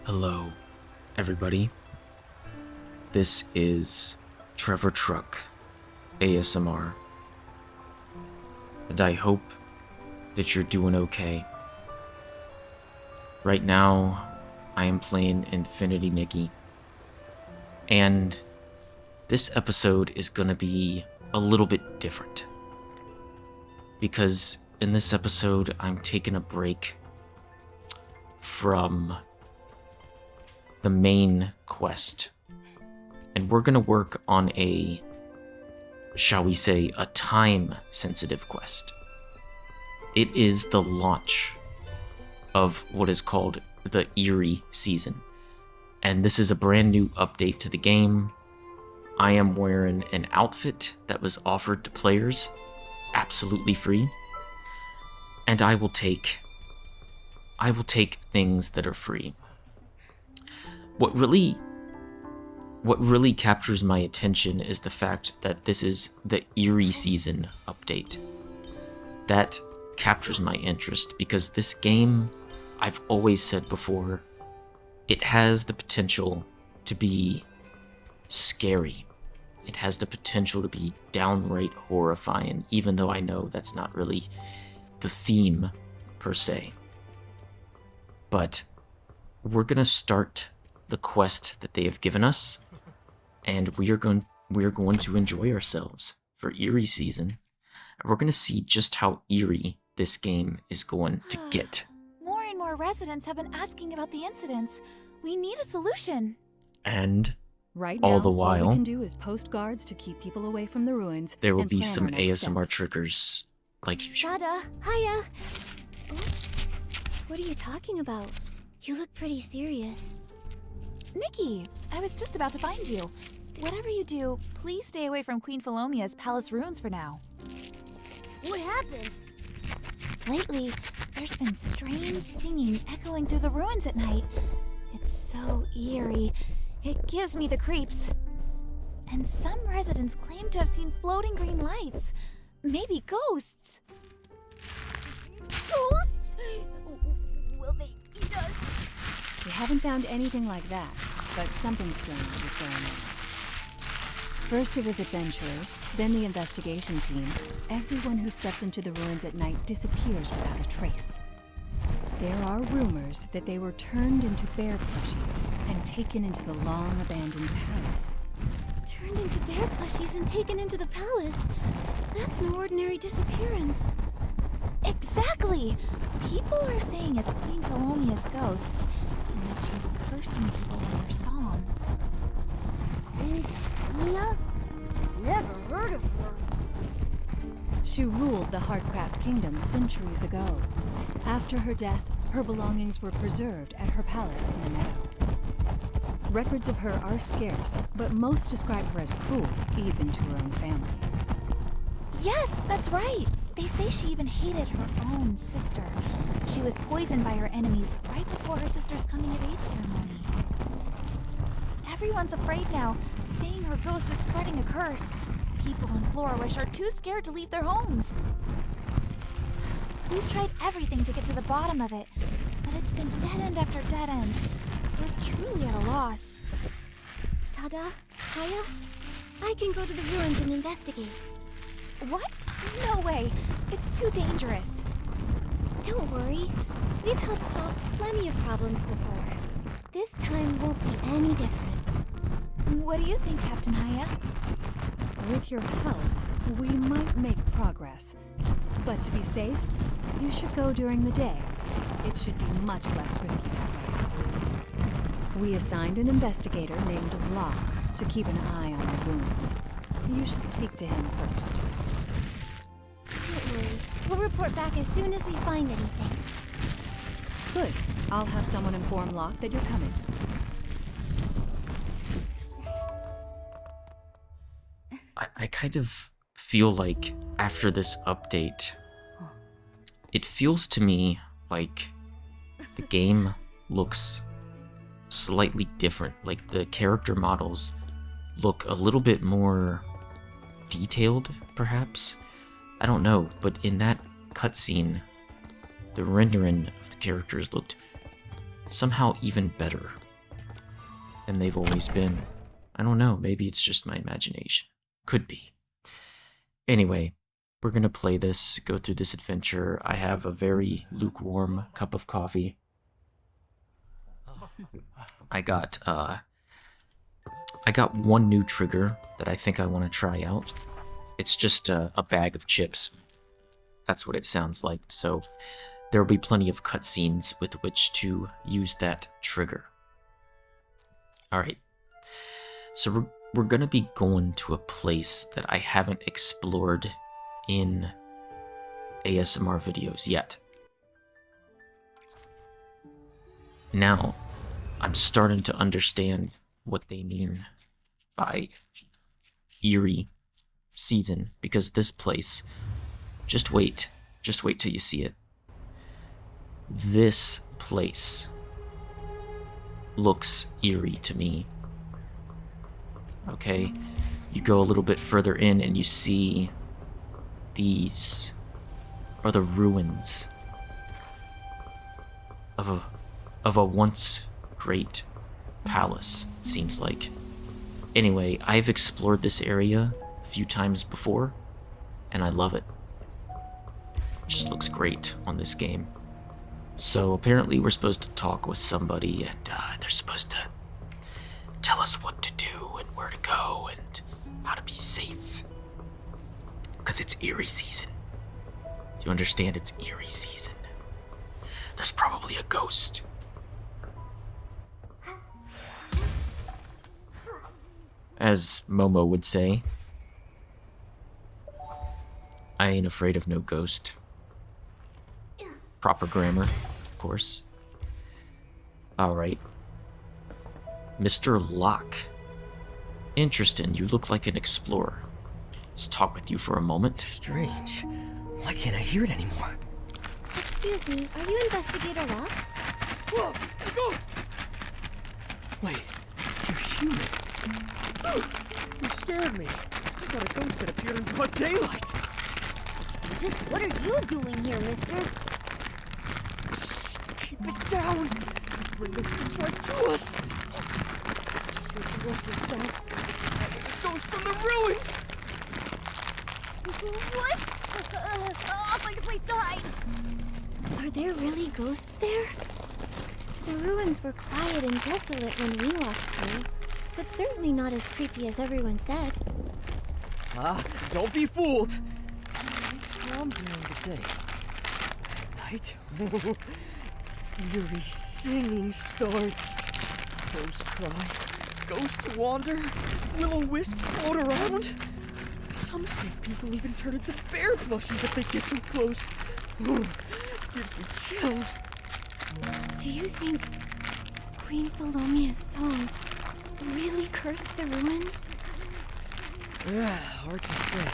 Hello, everybody. This is Trevor Truck ASMR, and I hope that you're doing okay. Right now, I am playing Infinity Nikki, and this episode is gonna be a little bit different, because in this episode, I'm taking a break from the main quest, and we're gonna work on a, shall we say, a time-sensitive quest. It is the launch of what is called the Eerie season, and this is a brand new update to the game. I am wearing an outfit that was offered to players absolutely free, and I will take things that are free. What really captures my attention is the fact that this is the Eerie season update. That captures my interest because this game, I've always said before, it has the potential to be scary. It has the potential to be downright horrifying, even though I know that's not really the theme per se. But we're gonna start the quest that they have given us, and we are going to enjoy ourselves for Eerie season. And we're going to see just how eerie this game is going to get. More and more residents have been asking about the incidents. We need a solution. And right all now, the while, all we can do is post guards to keep people away from the ruins. there will and be plan some our next ASMR steps. triggers like usual. Dada, hiya. Oh, what are you talking about? You look pretty serious. Nikki, I was just about to find you. Whatever you do, please stay away from Queen Philomea's palace ruins for now. What happened? Lately, there's been strange singing echoing through the ruins at night. It's so eerie. It gives me the creeps. And some residents claim to have seen floating green lights. Maybe ghosts. Ghosts? Will they eat us? We haven't found anything like that, but something strange is going on. First it was adventurers, then the investigation team. Everyone who steps into the ruins at night disappears without a trace. There are rumors that they were turned into bear plushies and taken into the long-abandoned palace. Turned into bear plushies and taken into the palace? That's no ordinary disappearance. Exactly! People are saying it's Queen Philomea's ghost, and that she's cursing people in her song. Mia? Never heard of her. She ruled the Heartcraft Kingdom centuries ago. After her death, her belongings were preserved at her palace in the meadow. Records of her are scarce, but most describe her as cruel, even to her own family. Yes, that's right! They say she even hated her own sister. She was poisoned by her enemies right before her sister's coming-of-age ceremony. Everyone's afraid now, saying her ghost is spreading a curse. People in Flourish are too scared to leave their homes. We've tried everything to get to the bottom of it, but it's been dead end after dead end. We're truly at a loss. Dada, hiya. I can go to the ruins and investigate. What? No way! It's too dangerous. Don't worry. We've helped solve plenty of problems before. This time won't be any different. What do you think, Captain Haya? With your help, we might make progress. But to be safe, you should go during the day. It should be much less risky that way. We assigned an investigator named La to keep an eye on the ruins. You should speak to him first. Don't worry. We'll report back as soon as we find anything. Good. I'll have someone inform Locke that you're coming. I kind of feel like after this update, it feels to me like the game looks slightly different. Like the character models look a little bit more detailed, perhaps? I don't know, but in that cutscene, the rendering of the characters looked somehow even better than they've always been. I don't know, maybe it's just my imagination. Could be. Anyway, we're gonna play this, go through this adventure. I have a very lukewarm cup of coffee. I got one new trigger that I think I want to try out. It's just a bag of chips. That's what it sounds like. So there will be plenty of cutscenes with which to use that trigger. Alright. So we're gonna be going to a place that I haven't explored in ASMR videos yet. Now, I'm starting to understand what they mean by Eerie season, because this place, just wait till you see it. This place looks eerie to me. Okay, you go a little bit further in and you see these are the ruins of a once great palace, it seems like. Anyway, I've explored this area a few times before, and I love it. It just looks great on this game. So apparently we're supposed to talk with somebody, and they're supposed to tell us what to do and where to go and how to be safe. Because it's Eerie season. Do you understand? It's Eerie season. There's probably a ghost. As Momo would say, I ain't afraid of no ghost. Proper grammar, of course. Alright. Mr. Locke. Interesting, you look like an explorer. Let's talk with you for a moment. Strange. Why can't I hear it anymore? Excuse me, are you Investigator Locke? Whoa! A ghost! Wait, you're human. You scared me. I thought a ghost had appeared in broad daylight. Just what are you doing here, mister? Keep it down. Bring those things right to us. Just heard some rustling sounds. A ghost from the ruins. What? I'll find a place to hide. Are there really ghosts there? The ruins were quiet and desolate when we walked through, but certainly not as creepy as everyone said. Don't be fooled. It's calm during the day. At night, eerie singing starts. Crows cry, ghosts wander, will-o-wisps float around. Some sick people even turn into bear plushies if they get too close. Gives me chills. Do you think Queen Philomea's song really cursed the ruins? Hard to say.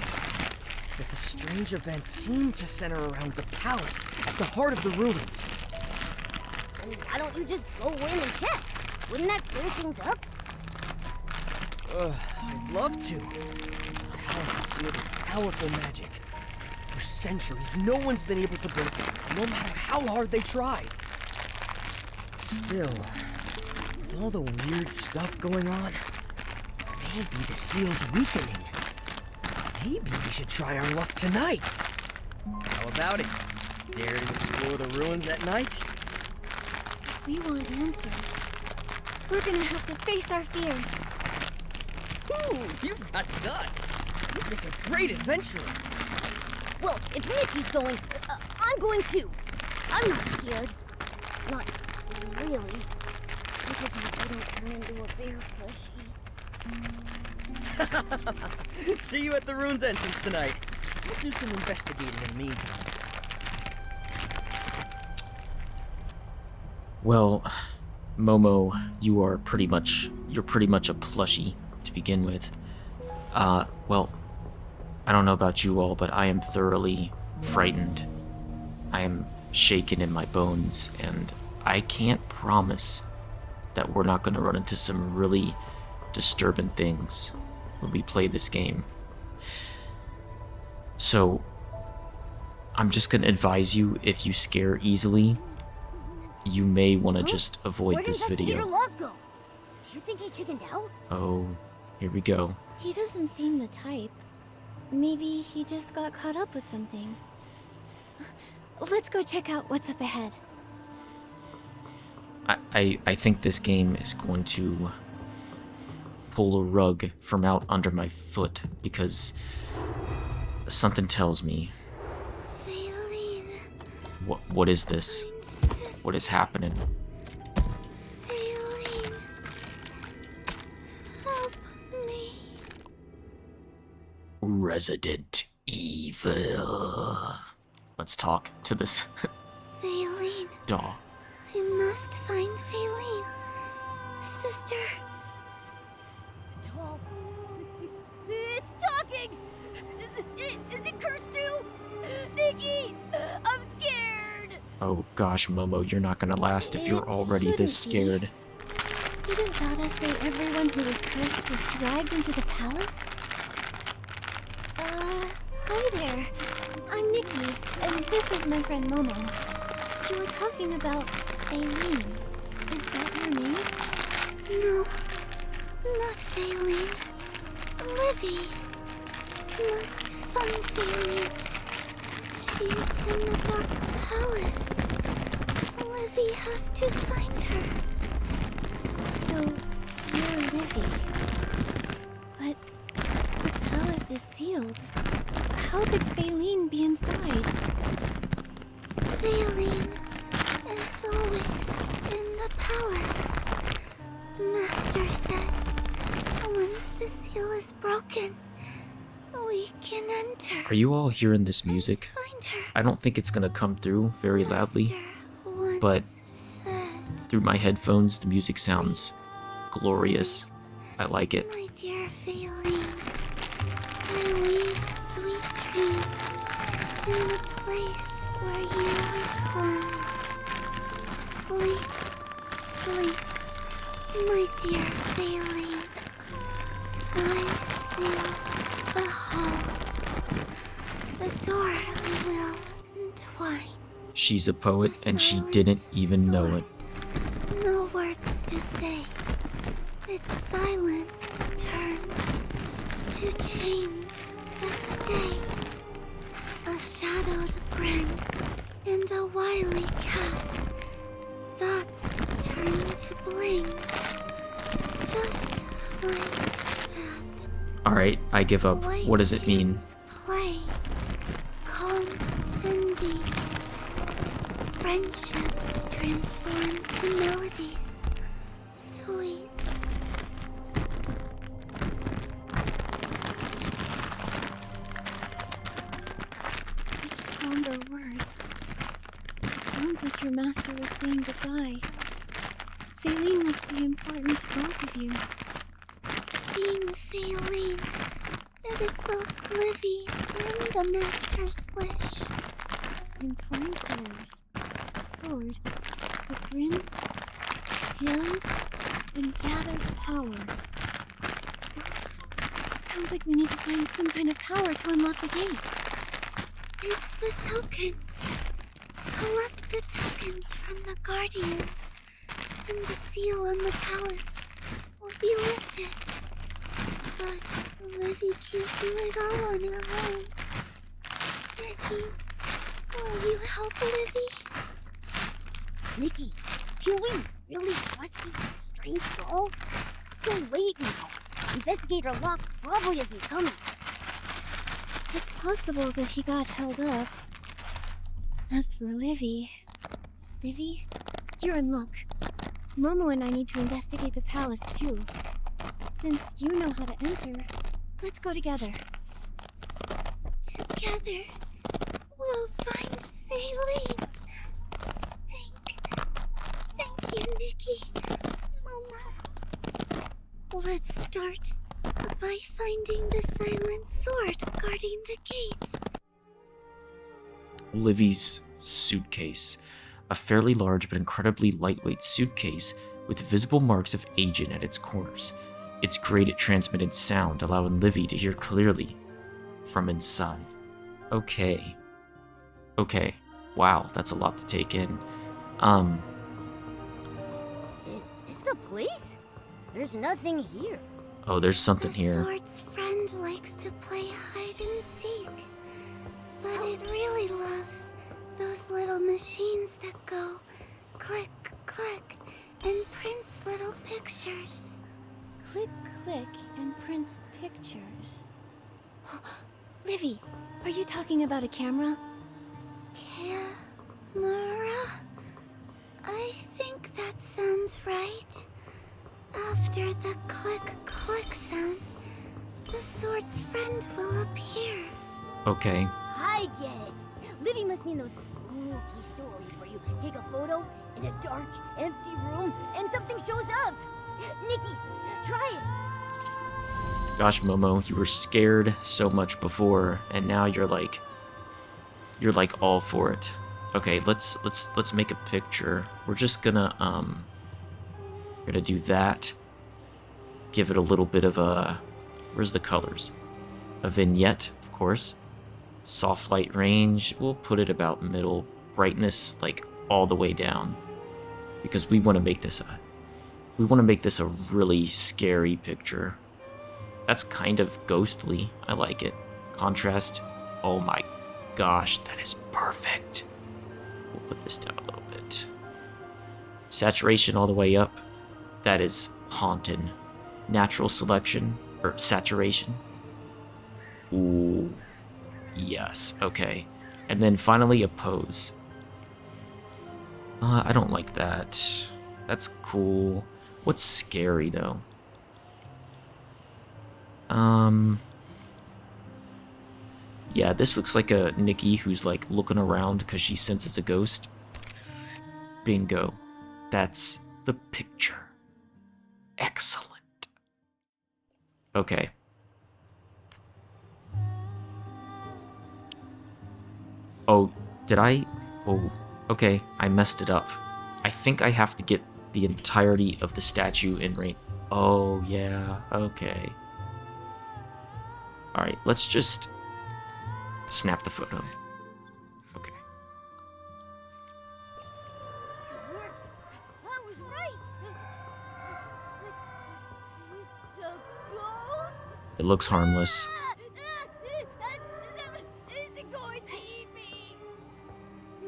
But the strange events seem to center around the palace at the heart of the ruins. Why don't you just go in and check? Wouldn't that clear things up? I'd love to. The palace is sealed with powerful magic. For centuries, no one's been able to break it, no matter how hard they try. Still, with all the weird stuff going on, maybe the seal's weakening. Maybe we should try our luck tonight. How about it? Dare to explore the ruins at night? If we want answers, we're gonna have to face our fears. Ooh, you've got guts. You make a great adventurer. Well, if Nikki's going, I'm going too. I'm not scared. Not really. Because I don't turn into a bear plushie. See you at the ruins entrance tonight. We'll do some investigating in the meantime. Well, Momo, you're pretty much a plushie to begin with. Well, I don't know about you all, but I am thoroughly frightened. I am shaken in my bones, and I can't promise that we're not going to run into some really disturbing things when we play this game. So, I'm just going to advise you, if you scare easily, you may want to Huh? just avoid Where did this Investigator video. Locke go? Do you think he chickened out? Oh, here we go. He doesn't seem the type. Maybe he just got caught up with something. Let's go check out what's up ahead. I think this game is going to pull a rug from out under my foot because something tells me. Faylene, What is this? find sister. What is happening? Faylene, help me. Resident Evil. Let's talk to this Faylene, dog. I must find Faylene. Sister. The doll. It's talking! Is it cursed too? Nikki! I'm scared! Oh gosh, Momo, you're not gonna last if you're It already this shouldn't be. scared. Didn't Dada say everyone who was cursed was dragged into the palace? Hi there. I'm Nikki, and this is my friend Momo. You were talking about Faylene. Is that your name? No, not Faylene. Livy. Must find Faylene. She's in the dark palace. Livy has to find her. So, you're Livy. But the palace is sealed. How could Faylene be inside? Faylene is always in the palace. Master said, once the seal is broken, we can enter. Are you all hearing this music? Find her. I don't think it's gonna come through very loudly. Master once but said, through my headphones, the music sounds glorious. I like it. my dear Faylene, I leave sweet dreams in the place where you recline. Sleep, sleep, my dear Faylene. I see the halls. The door will entwine. She's a poet and she didn't even know it. No words to say. Its silence turns to chains that stay. A shadowed grin and a wily cat. Thoughts turn to blings. Just like that. Alright, I give up. White What does it mean? hands Play, calm and deep. Friendships transform to melodies, sweet. Such somber words. It sounds like your master was saying goodbye. Faylene must be important to both of you. Seeing Faylene, it is both Livy and the master's wish. Entwined colors, a sword, a grin, hands, and gathered power. Sounds like we need to find some kind of power to unlock the gate. It's the tokens. Collect the tokens from the guardians, and the seal on the palace will be lifted. But Livy can't do it all on her own. Nikki, will you help Livy? Nikki, can we really trust this strange doll? It's so late now. Investigator Locke probably isn't coming. It's possible that he got held up. As for Livy, you're in luck. Momo and I need to investigate the palace too. Since you know how to enter, let's go together. Together, we'll find Faylene. Thank you, Nikki. Momo. Let's start by finding the silent sword guarding the gate. Livy's suitcase. A fairly large but incredibly lightweight suitcase with visible marks of aging at its corners. It's great at transmitted sound, allowing Livy to hear clearly from inside. Okay. Wow, that's a lot to take in. a place? There's nothing here. Oh, there's something The here. sword's friend likes to play hide and seek, but it really loves those little machines that go click, click, and prints little pictures. Click, click, and prints pictures. Livy, are you talking about a camera? Camera? I think that sounds right. After the click, click sound, the sword's friend will appear. Okay. I get it. Livy must mean those spooky stories where you take a photo in a dark, empty room and something shows up. Nikki, try it. Gosh, Momo, you were scared so much before, and now you're like all for it. Okay, let's make a picture. We're just gonna do that. Give it a little bit of a, where's the colors? A vignette, of course. Soft light range, we'll put it about middle. Brightness, like all the way down. Because we want to make this a really scary picture. That's kind of ghostly. I like it. Contrast, oh my gosh, that is perfect. We'll put this down a little bit. Saturation all the way up. That is haunted. Natural selection, or saturation. Ooh, yes, okay. And then finally a pose. I don't like that. That's cool. What's scary though? Yeah, this looks like a Nikki who's like looking around because she senses a ghost. Bingo. That's the picture. Excellent. Okay. Oh, did I? Oh, okay. I messed it up. I think I have to get the entirety of the statue in range. Oh, yeah. Okay. Alright, let's just snap the photo. Okay. It worked. I was right. It's a ghost. It looks harmless. Is it going to eat me?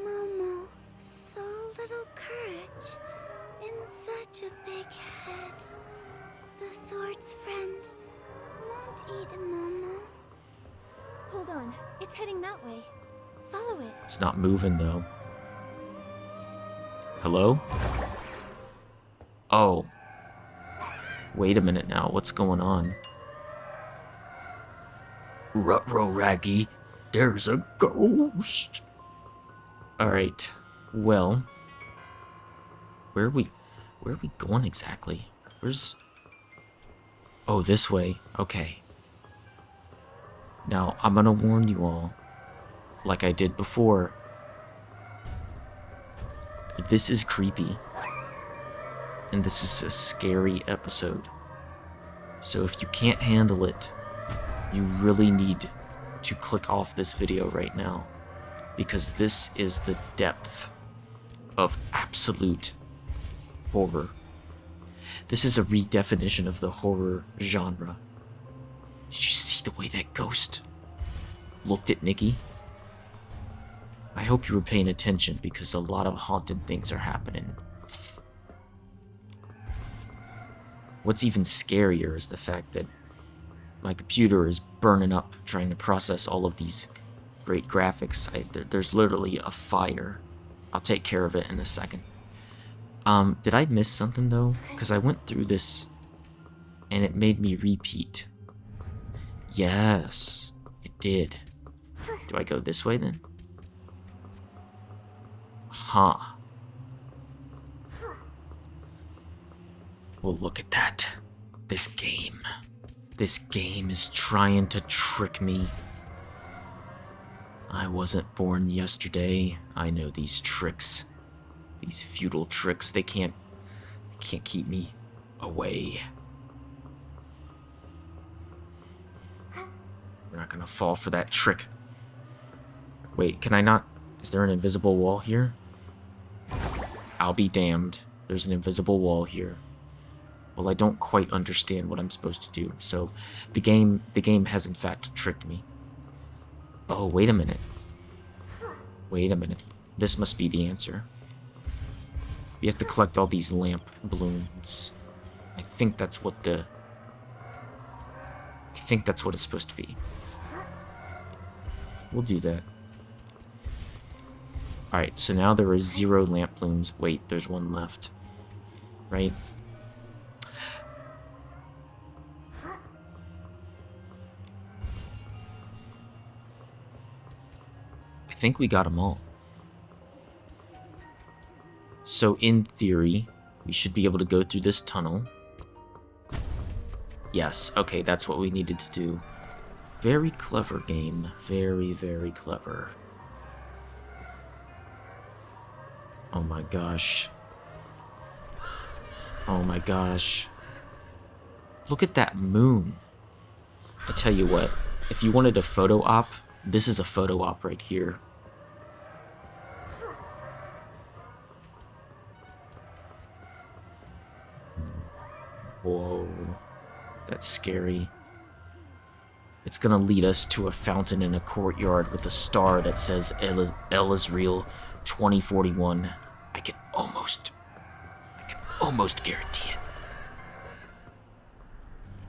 Momo, so little courage in such a big head. The sword's friend won't eat Momo. Hold on, it's heading that way. Follow it. It's not moving though. Hello? Oh. Wait a minute now, what's going on? Ruh-roh, Raggy, there's a ghost. Alright, well. Where are we going exactly? Where's... Oh, this way. Okay. Now, I'm gonna warn you all, like I did before. This is creepy. And this is a scary episode. So if you can't handle it, you really need to click off this video right now. Because this is the depth of absolute horror. This is a redefinition of the horror genre. Did you see the way that ghost looked at Nikki? I hope you were paying attention because a lot of haunted things are happening. What's even scarier is the fact that my computer is burning up trying to process all of these great graphics. There's literally a fire. I'll take care of it in a second. Did I miss something though? Because I went through this and it made me repeat. Yes, it did. Do I go this way then? Huh. Well, look at that. This game. This game is trying to trick me. I wasn't born yesterday. I know these tricks. These futile tricks. They can't keep me away. We're not gonna fall for that trick. Wait, can I not? Is there an invisible wall here? I'll be damned. There's an invisible wall here. Well, I don't quite understand what I'm supposed to do, so the game has in fact tricked me. Oh, wait a minute. Wait a minute. This must be the answer. We have to collect all these lamp balloons. I think that's what it's supposed to be. We'll do that. Alright, so now there are 0 lamp balloons. Wait, there's 1 left. Right? I think we got them all. So in theory, we should be able to go through this tunnel. Yes, okay, that's what we needed to do. Very clever game. Very, very clever. Oh my gosh. Oh my gosh. Look at that moon. I tell you what, if you wanted a photo op, this is a photo op right here. Whoa. That's scary. It's gonna lead us to a fountain in a courtyard with a star that says El is real 2041. I can almost guarantee it.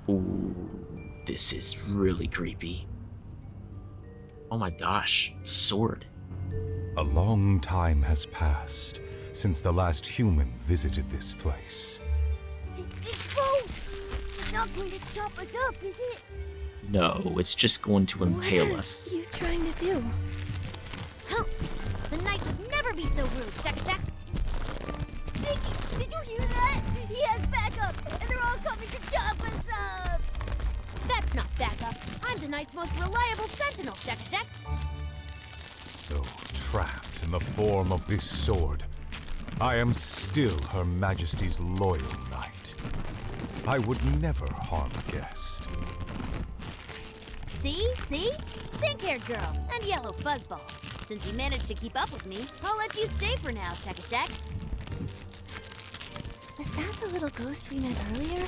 Ooh, this is really creepy. Oh my gosh, sword. A long time has passed since the last human visited this place. It's both! It's not going to chop us up, is it? No, it's just going to impale What us. are you trying to do? Help! The knight would never be so rude, Shaka. Nikki, did you hear that? He has backup, and they're all coming to chop us up! That's not backup. I'm the knight's most reliable sentinel, Shaka. Though trapped in the form of this sword, I am still Her Majesty's loyal knight. I would never harm a guest. See? Pink-haired girl and yellow fuzzball. Since you managed to keep up with me, I'll let you stay for now, Shaka. Was that the little ghost we met earlier?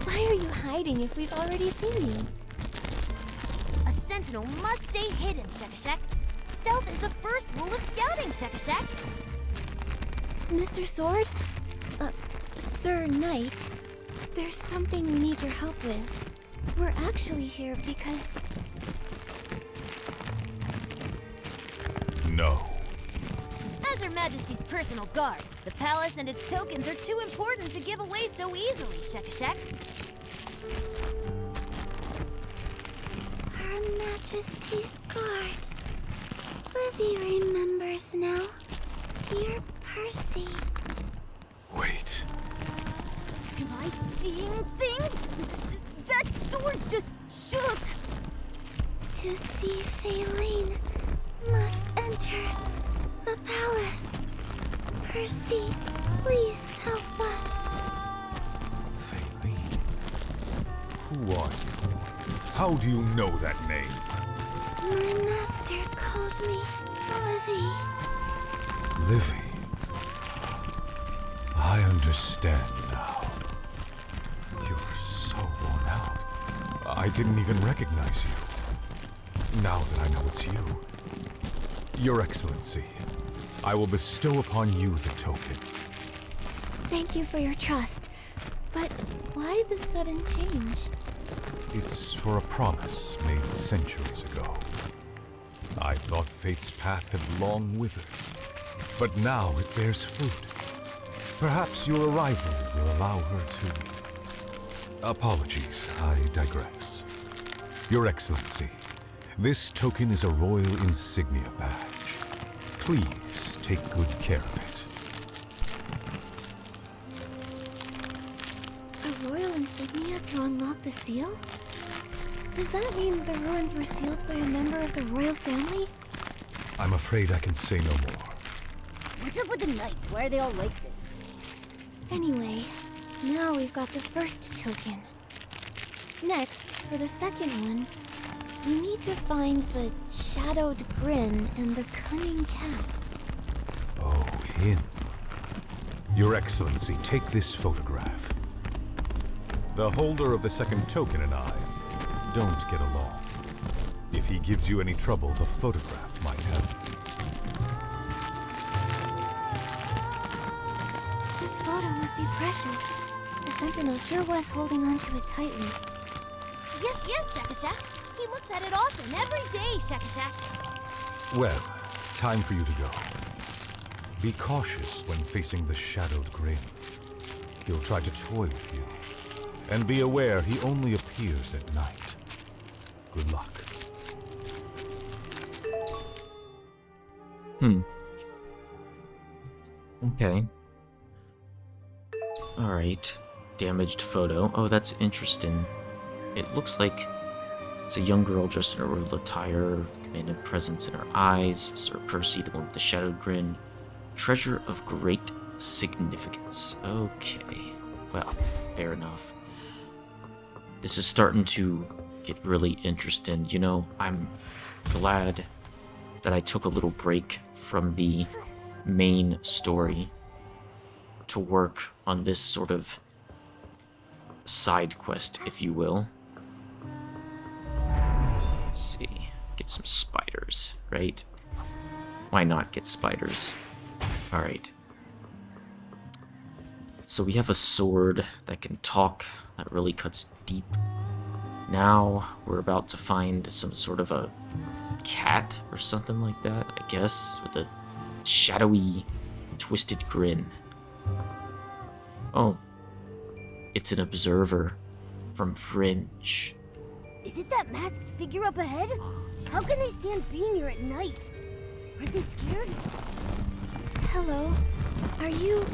Why are you hiding if we've already seen you? A sentinel must stay hidden, Shaka. Stealth is the first rule of scouting, Shaka. Mr. Sword? Sir Knight, there's something we need your help with. We're actually here because... No. As Her Majesty's personal guard, the palace and its tokens are too important to give away so easily, Shaka. Her Majesty's guard. Livy remembers now. Dear Percy. Wait. Am I seeing things? That sword just shook! To see Faylene, must enter the palace. Percy, please help us. Faylene. Who are you? How do you know that name? My master called me Livy. Livy. I understand now. You're so worn out. I didn't even recognize you. Now that I know it's you. Your Excellency, I will bestow upon you the token. Thank you for your trust. But why the sudden change? It's for a promise made centuries ago. I thought fate's path had long withered, but now it bears fruit. Perhaps your arrival will allow her to... Apologies, I digress. Your Excellency, this token is a royal insignia badge. Please take good care of it. A royal insignia to unlock the seal? Does that mean the ruins were sealed by a member of the royal family? I'm afraid I can say no more. What's up with the knights? Why are they all like this? Anyway, now we've got the first token. Next, for the second one, we need to find the shadowed grin and the cunning cat. Oh, him. Your Excellency, take this photograph. The holder of the second token and I don't get along. If he gives you any trouble, the photograph might help. This photo must be precious. The Sentinel sure was holding on to it tightly. Yes, Shakashak. He looks at it often, every day, Shakashak. Well, time for you to go. Be cautious when facing the shadowed grin. He'll try to toy with you. And be aware he only appears at night. Good luck. Okay. Alright. Damaged photo. Oh, that's interesting. It looks like it's a young girl dressed in a royal attire, commanding presence in her eyes. Sir Percy, the one with the shadowed grin. Treasure of great significance. Okay. Well, fair enough. This is starting to get really interesting. You know, I'm glad that I took a little break from the main story to work on this sort of side quest, if you will. Let's see. Get some spiders, right? Why not get spiders? Alright. So we have a sword that can talk, that really cuts deep. Now we're about to find some sort of a cat or something like that, I guess, with a shadowy, twisted grin. Oh, it's an observer from Fringe. Is it that masked figure up ahead? How can they stand being here at night? Are they scared? Hello? Are you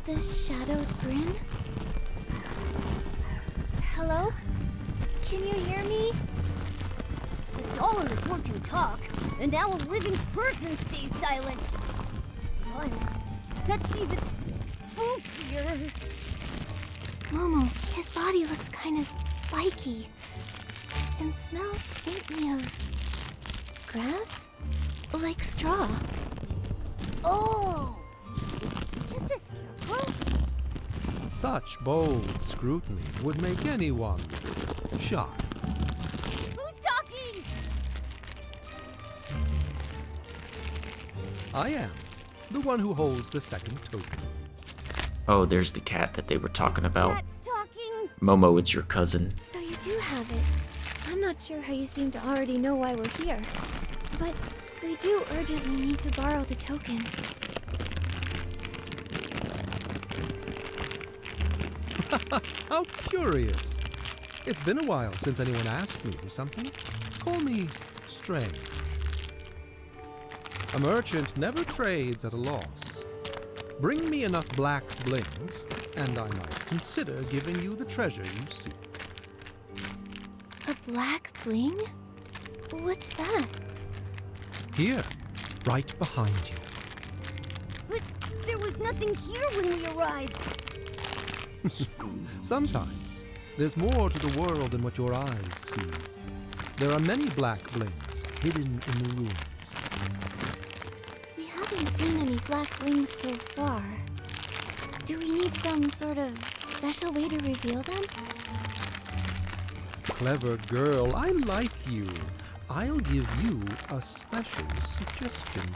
the Shadowed Grin? Hello? Can you hear me? The doll in the sword can talk, and now a living person stays silent. To be honest, that's even spookier. Momo, his body looks kind of spiky. And smells faintly of grass? Like straw. Oh! Is he just a scarecrow? Such bold scrutiny would make anyone shy. Who's talking? I am the one who holds the second token. Oh, there's the cat that they were talking about. Cat talking? Momo, it's your cousin. So you do have it. I'm not sure how you seem to already know why we're here. But we do urgently need to borrow the token. How curious. It's been a while since anyone asked me for something. Call me strange. A merchant never trades at a loss. Bring me enough black blings, and I might consider giving you the treasure you seek. A black bling? What's that? Here, right behind you. But there was nothing here when we arrived. Sometimes, there's more to the world than what your eyes see. There are many black blings hidden in the ruins. We haven't seen any black blings so far. Do we need some sort of special way to reveal them? Clever girl, I like you. I'll give you a special suggestion.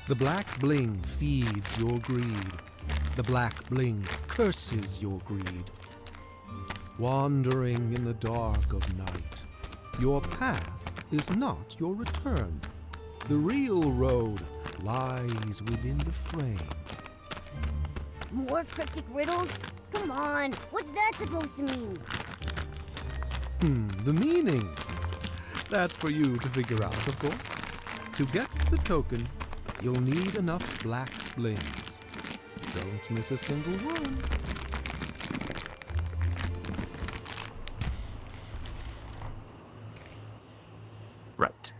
The black bling feeds your greed. The black bling curses your greed. Wandering in the dark of night, your path is not your return. The real road lies within the frame. More cryptic riddles? Come on, what's that supposed to mean? The meaning. That's for you to figure out, of course. To get the token, you'll need enough black blings. Don't miss a single one. Right.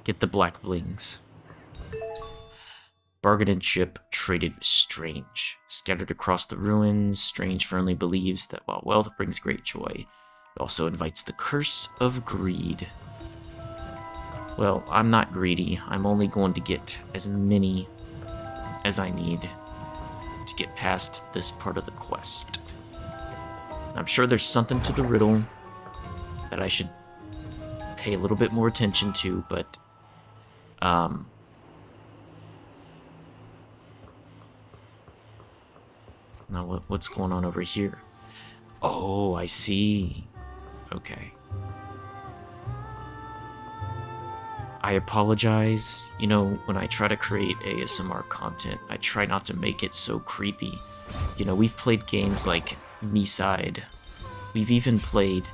Get the black blings. Bargain and ship traded with Strange. Scattered across the ruins, Strange firmly believes that while wealth brings great joy, it also invites the curse of greed. Well, I'm not greedy. I'm only going to get as many as I need. to get past this part of the quest. I'm sure there's something to the riddle that I should pay a little bit more attention to, but now what's going on over here? Oh, I see. Okay. I apologize. You know, when I try to create ASMR content, I try not to make it so creepy. You know, we've played games like Me-Side. We've even played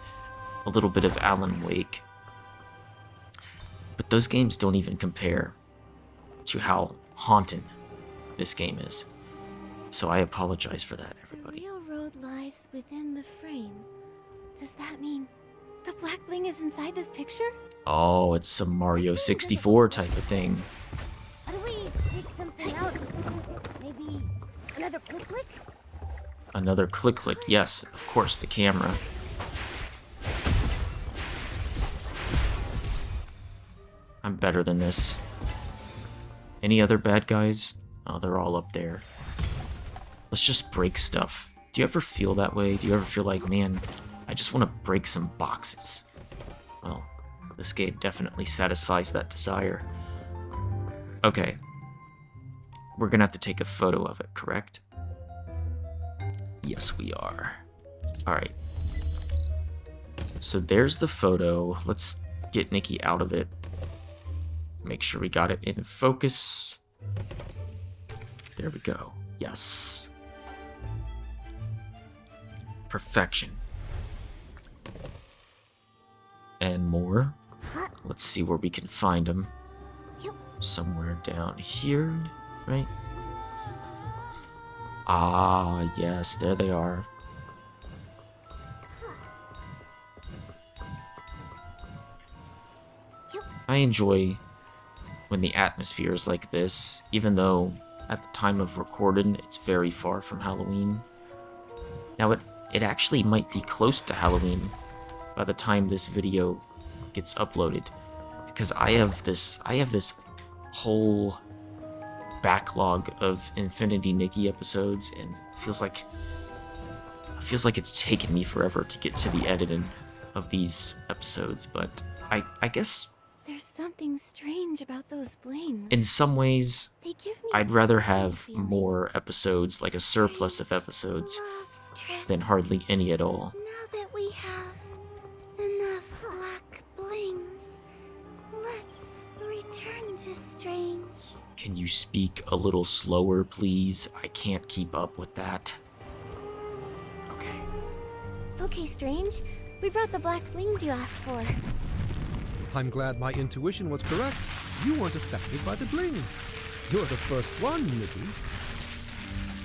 a little bit of Alan Wake. But those games don't even compare to how haunting this game is. So I apologize for that, everybody. The real road lies within the frame. Does that mean the black bling is inside this picture? Oh, it's some Mario 64 type of thing. How do we take something out? Maybe another click? Another click, yes, of course, the camera. I'm better than this. Any other bad guys? Oh, they're all up there. Let's just break stuff. Do you ever feel that way? Do you ever feel like, man, I just want to break some boxes? Well, this game definitely satisfies that desire. Okay. We're gonna have to take a photo of it, correct? Yes, we are. Alright. So there's the photo. Let's get Nikki out of it. Make sure we got it in focus. There we go. Yes. Perfection. And more. Let's see where we can find them. Somewhere down here, right? Ah, yes, there they are. I enjoy when the atmosphere is like this, even though at the time of recording it's very far from Halloween. Now it actually might be close to Halloween by the time this video gets uploaded, because I have this whole backlog of Infinity Nikki episodes, and it feels like it's taken me forever to get to the editing of these episodes, but I guess There's something strange about those blings. in some ways They give me I'd a rather creepy have feeling. more episodes, like a surplus of episodes, Love strips. than hardly any at all. Now that we have enough black blings, let's return to Strange. Can you speak a little slower, please? I can't keep up with that. Okay. Okay, Strange. We brought the black blings you asked for. I'm glad my intuition was correct. You weren't affected by the blings. You're the first one, Nikki.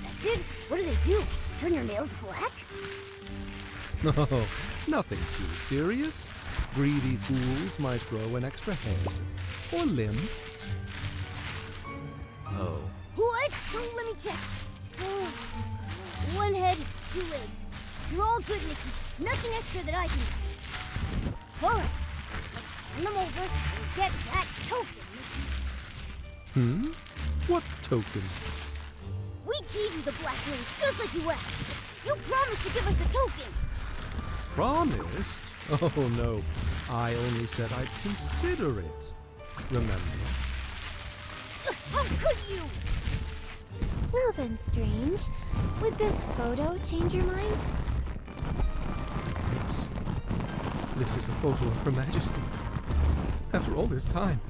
Affected? What do they do? Turn your nails black? No, nothing too serious. Greedy fools might grow an extra head or limb. Oh. What? Oh, let me check. Oh, one head, 2 legs. You're all good, Nikki. Nothing extra that I can see. All right. Turn them over and get that token, Nikki. What token? We gave you the black rings just like you asked. You promised to give us the token. Promised? Oh no, I only said I'd consider it. Remember? How could you? Well then, Strange. Would this photo change your mind? Yes. This is a photo of Her Majesty. After all this time,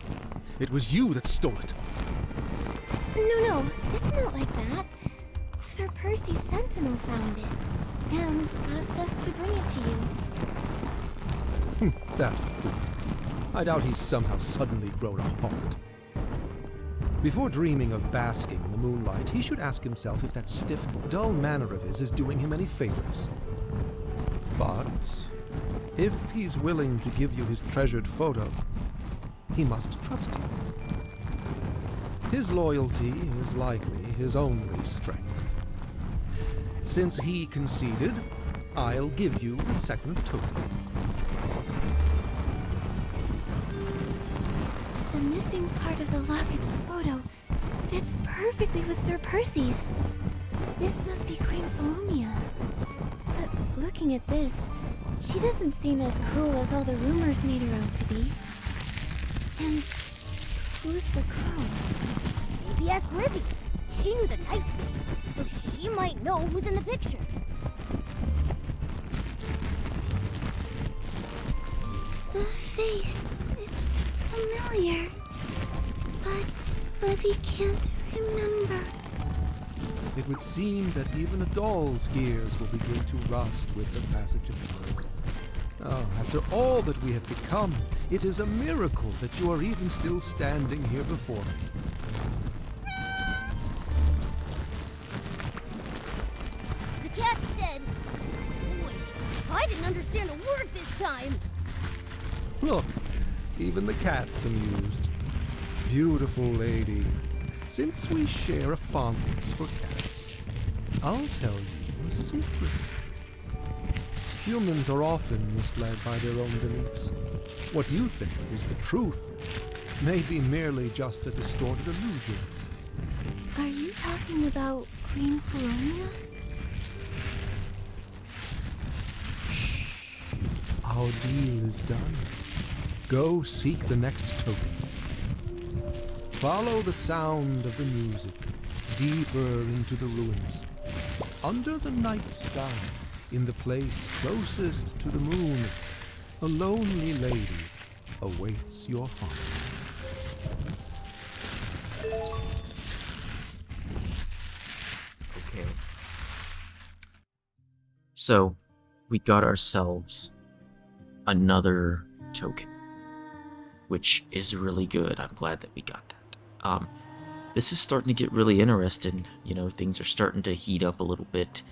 it was you that stole it. No, it's not like that. Sir Percy's sentinel found it and asked us to bring it to you. That fool. I doubt he's somehow suddenly grown a heart. Before dreaming of basking in the moonlight, he should ask himself if that stiff, dull manner of his is doing him any favors. But if he's willing to give you his treasured photo, he must trust you. His loyalty is likely his only strength. Since he conceded, I'll give you the second token. The missing part of the locket's photo fits perfectly with Sir Percy's. This must be Queen Philomia. But looking at this, she doesn't seem as cruel as all the rumors made her out to be. And who's the girl? Maybe ask Livy. She knew the knight's name, so she might know who's in the picture. The face, it's familiar. But Livy can't remember. It would seem that even a doll's gears will begin to rust with the passage of time. Ah, after all that we have become, it is a miracle that you are even still standing here before me. The cat said... Wait, I didn't understand a word this time. Look, even the cat's amused. Beautiful lady, since we share a fondness for cats, I'll tell you a secret. Humans are often misled by their own beliefs. What you think is the truth may be merely just a distorted illusion. Are you talking about Queen Philomia? Our deal is done. Go seek the next token. Follow the sound of the music deeper into the ruins. Under the night sky, in the place closest to the moon, a lonely lady awaits your heart. Okay. So, we got ourselves another token, which is really good. I'm glad that we got that. This is starting to get really interesting. You know, things are starting to heat up a little bit,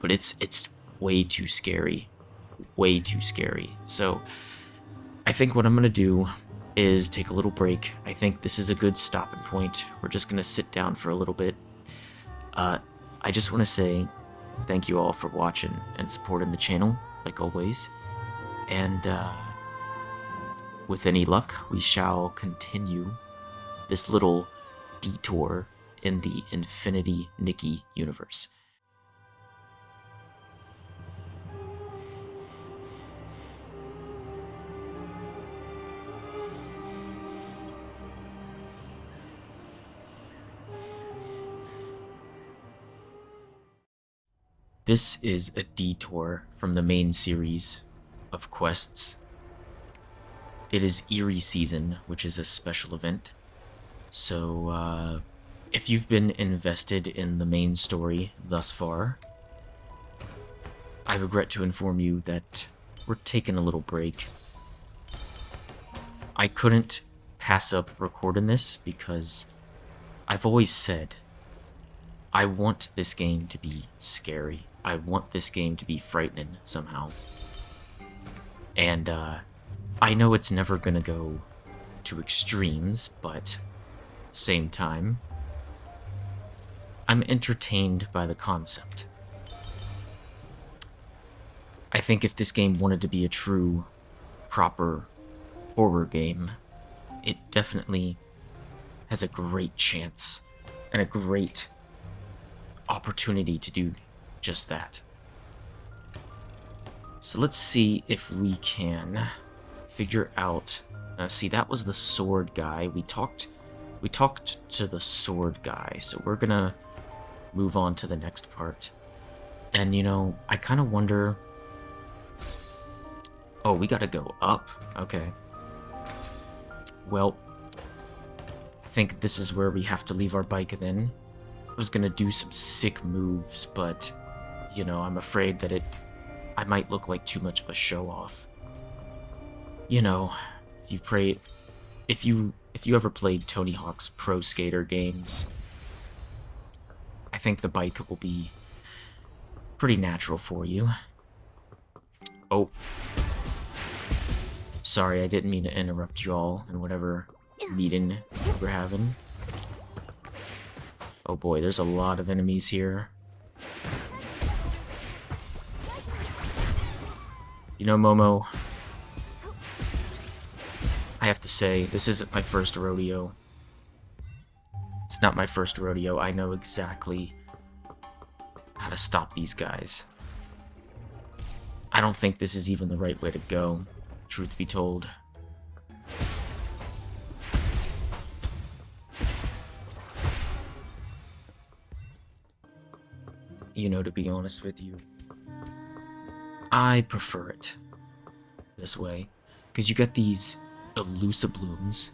but it's way too scary, way too scary. So, I think what I'm gonna do is take a little break. I think this is a good stopping point. We're just gonna sit down for a little bit. I just want to say thank you all for watching and supporting the channel, like always. And with any luck, we shall continue this little detour in the Infinity Nikki universe. This is a detour from the main series of quests. It is Eerie season, which is a special event. So, if you've been invested in the main story thus far, I regret to inform you that we're taking a little break. I couldn't pass up recording this because I've always said I want this game to be scary. I want this game to be frightening somehow. And I know it's never gonna go to extremes, but at the same time, I'm entertained by the concept. I think if this game wanted to be a true, proper horror game, it definitely has a great chance and a great opportunity to do just that. So let's see if we can figure out... see, that was the sword guy. We talked to the sword guy, so we're gonna move on to the next part. And, you know, I kind of wonder... Oh, we gotta go up. Okay. Well, I think this is where we have to leave our bike then. I was gonna do some sick moves, but, you know, I'm afraid that I might look like too much of a show-off. You know, if you ever played Tony Hawk's Pro Skater games, I think the bike will be pretty natural for you. Oh. Sorry, I didn't mean to interrupt you all in whatever meeting we're having. Oh boy, there's a lot of enemies here. You know, Momo, I have to say, this isn't my first rodeo. It's not my first rodeo. I know exactly stop these guys. I don't think this is even the right way to go, truth be told. You know, to be honest with you, I prefer it this way, because you get these blooms.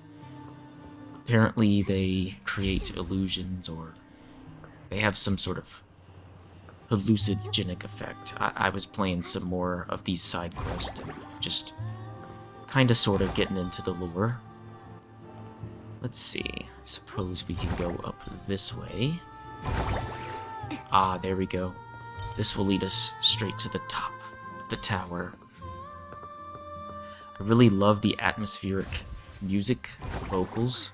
Apparently they create illusions, or they have some sort of hallucinogenic effect. I was playing some more of these side quests and just kind of sort of getting into the lore. Let's see, suppose we can go up this way. Ah, there we go. This will lead us straight to the top of the tower. I really love the atmospheric music, vocals.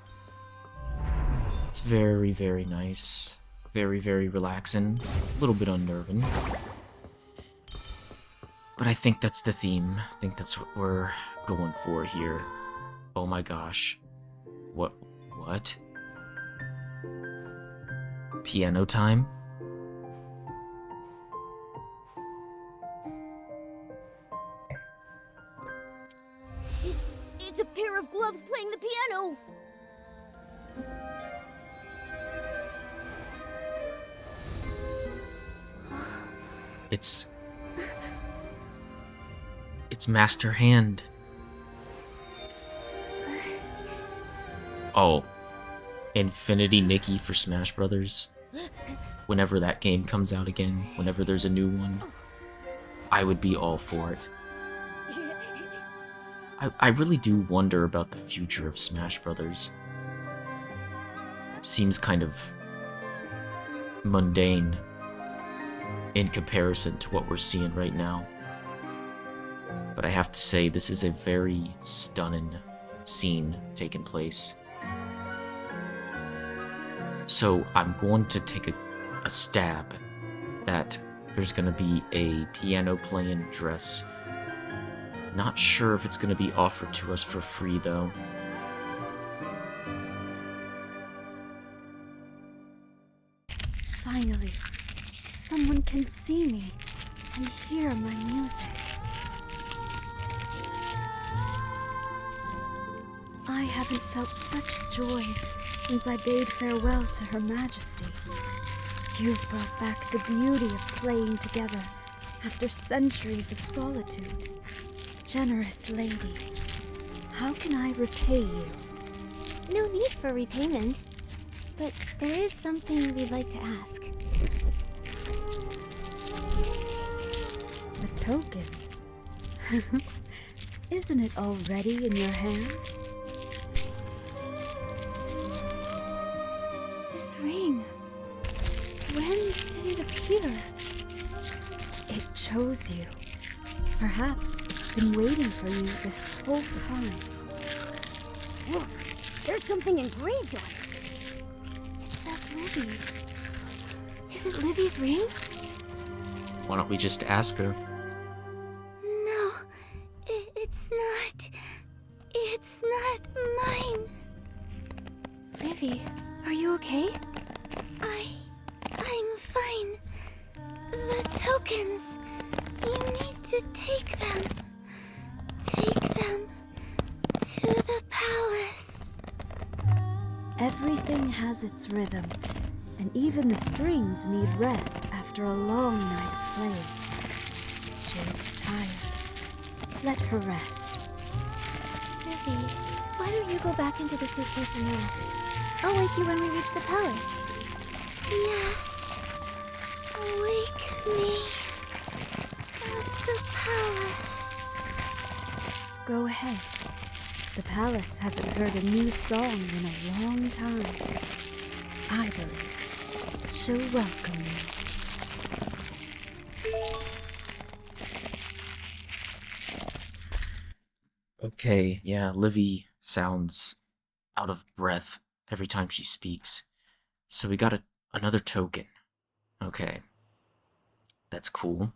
It's very, very nice. Very, very relaxing. A little bit unnerving. But I think that's the theme. I think that's what we're going for here. Oh my gosh. What? Piano time? It's a pair of gloves playing the piano. It's Master Hand. Oh, Infinity Nikki for Smash Brothers. Whenever that game comes out again, whenever there's a new one, I would be all for it. I really do wonder about the future of Smash Brothers. Seems kind of mundane in comparison to what we're seeing right now. But I have to say, this is a very stunning scene taking place. So I'm going to take a stab that there's going to be a piano playing dress. Not sure if it's going to be offered to us for free, though. Finally, someone can see me and hear my music. I haven't felt such joy since I bade farewell to Her Majesty. You've brought back the beauty of playing together after centuries of solitude. Generous lady, how can I repay you? No need for repayment, but there is something we'd like to ask. A token? Isn't it already in your hand? This ring. When did it appear? It chose you. Perhaps it's been waiting for you this whole time. Look, there's something engraved on it. It says Livy. Is it Livy's ring? Why don't we just ask her? No, it's not. It's not mine. Livy, are you okay? I'm fine. The tokens. You need to take them. Take them to the palace. Everything has its rhythm, and even the strings need rest after a long night of playing. She is tired. Let her rest. Livy, why don't you go back into the suitcase and rest? I'll wake you when we reach the palace. Yes. Wake me at the palace. Go ahead. The palace hasn't heard a new song in a long time. I believe she'll welcome you. Okay, yeah, Livy sounds out of breath every time she speaks. So we got another token. Okay. That's cool.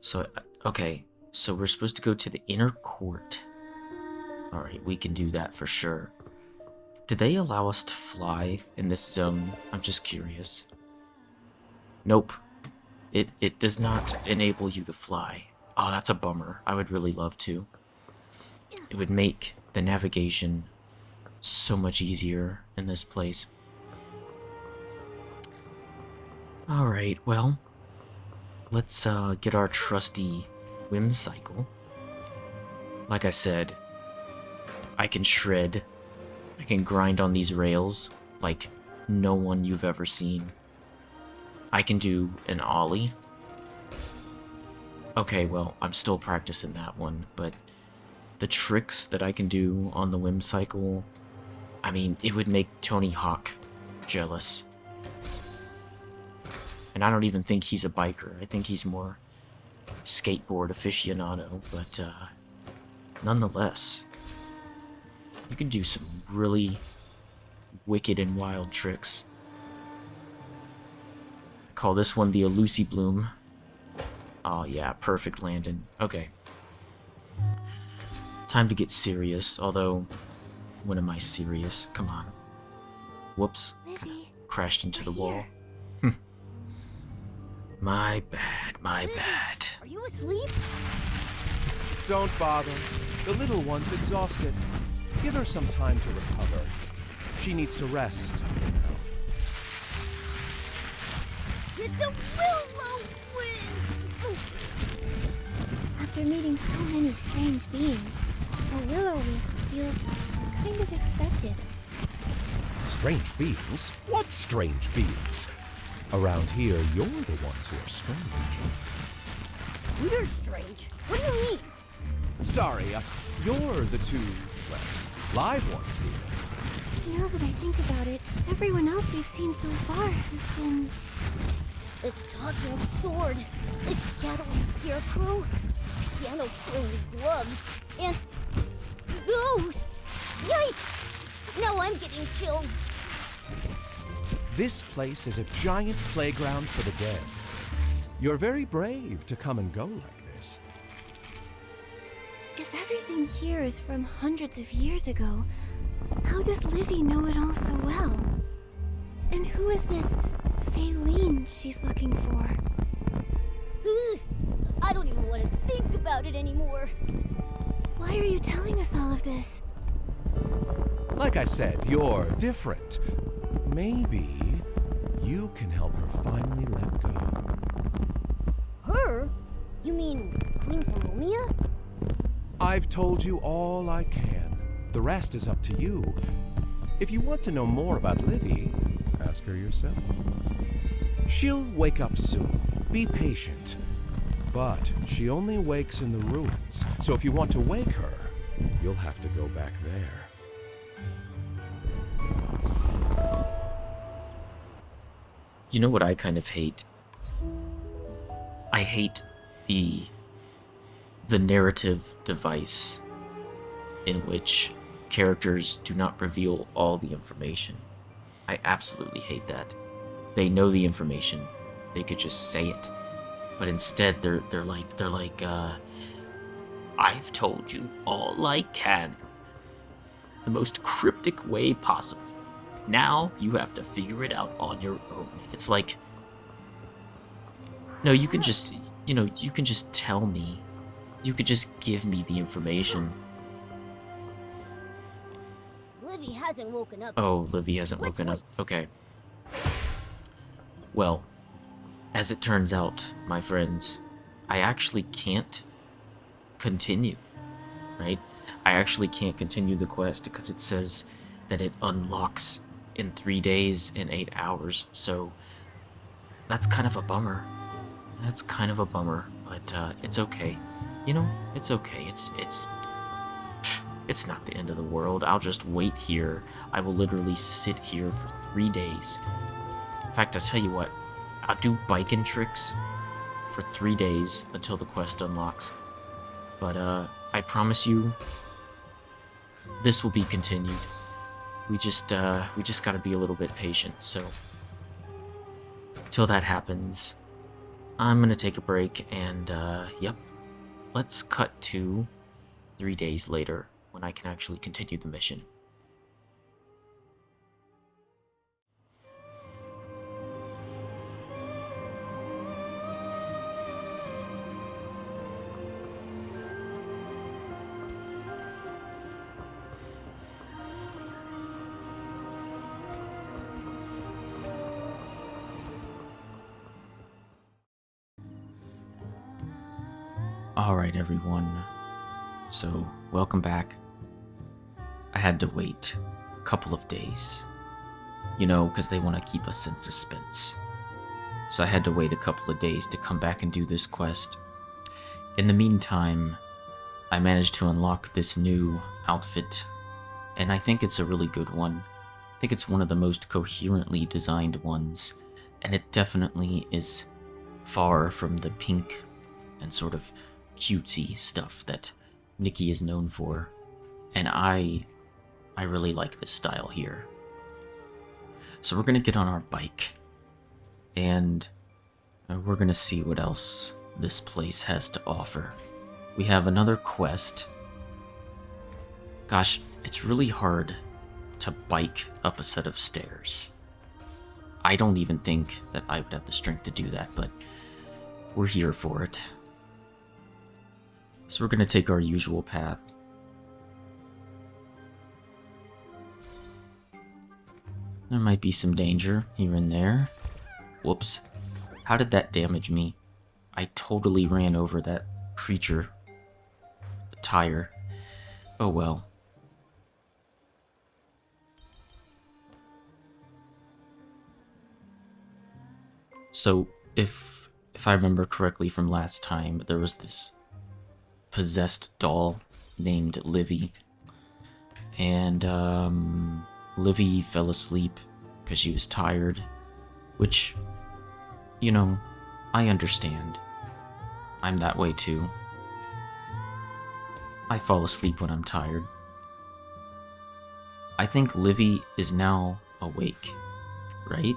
So, okay. So we're supposed to go to the inner court. Alright, we can do that for sure. Do they allow us to fly in this zone? I'm just curious. Nope. It does not enable you to fly. Oh, that's a bummer. I would really love to. It would make the navigation so much easier in this place. Alright, well, let's get our trusty whim cycle. Like I said, I can shred, I can grind on these rails like no one you've ever seen. I can do an ollie. Okay, well, I'm still practicing that one, but the tricks that I can do on the whim cycle, I mean, it would make Tony Hawk jealous. And I don't even think he's a biker. I think he's more skateboard aficionado, but nonetheless, you can do some really wicked and wild tricks. I call this one the Elusi Bloom. Oh yeah, perfect landing. Okay. Time to get serious, although, when am I serious? Come on. Whoops. Livy, Crashed into the wall. here. My bad, my bad. Are you asleep? Don't bother. The little one's exhausted. Give her some time to recover. She needs to rest. It's a will-o-wisp! After meeting so many strange beings, a will-o-wisp feels kind of expected. Strange beings? What strange beings? Around here, you're the ones who are strange. You're strange. What do you mean? Sorry, you're the two, well, live ones here. Now that I think about it, everyone else we've seen so far has been... A talking sword, a shadowy scarecrow, piano-playing gloves, and ghosts! Yikes! Now I'm getting chills. This place is a giant playground for the dead. You're very brave to come and go like this. If everything here is from hundreds of years ago, how does Livy know it all so well? And who is this Faylene she's looking for? I don't even want to think about it anymore. Why are you telling us all of this? Like I said, you're different. Maybe you can help her finally let go. Her? You mean Queen Philomia? I've told you all I can. The rest is up to you. If you want to know more about Livy, ask her yourself. She'll wake up soon. Be patient. But she only wakes in the ruins, so if you want to wake her, you'll have to go back there. You know what I kind of hate? I hate the narrative device in which characters do not reveal all the information. I absolutely hate that. They know the information. They could just say it. But instead they're like I've told you all I can. The most cryptic way possible. Now you have to figure it out on your own. It's like, no, you can just, you can just tell me. You could just give me the information. Livy hasn't woken up. Oh, Livy hasn't Let's woken up. wait. Okay. Well, as it turns out, my friends, I actually can't continue, right? I actually can't continue the quest because it says that it unlocks in 3 days and 8 hours, so that's kind of a bummer. That's kind of a bummer, but it's okay. It's okay. It's not the end of the world. I'll just wait here. I will literally sit here for 3 days. In fact, I'll tell you what. I'll do biking tricks for 3 days until the quest unlocks. But I promise you, this will be continued. We just gotta be a little bit patient. So, till that happens, I'm gonna take a break and yep. Let's cut to 3 days later when I can actually continue the mission. Alright, everyone. So, welcome back. I had to wait a couple of days. You know, because they want to keep us in suspense. So I had to wait a couple of days to come back and do this quest. In the meantime, I managed to unlock this new outfit, and I think it's a really good one. I think it's one of the most coherently designed ones, and it definitely is far from the pink and sort of cutesy stuff that Nikki is known for, and I really like this style here. So we're gonna get on our bike, and we're gonna see what else this place has to offer. We have another quest. Gosh, it's really hard to bike up a set of stairs. I don't even think that I would have the strength to do that, but we're here for it. So we're gonna take our usual path. There might be some danger here and there. Whoops. How did that damage me? I totally ran over that creature. The tire. Oh well. So, if I remember correctly from last time, there was this possessed doll named Livy. And, Livy fell asleep because she was tired, which, you know, I understand. I'm that way too. I fall asleep when I'm tired. I think Livy is now awake, right?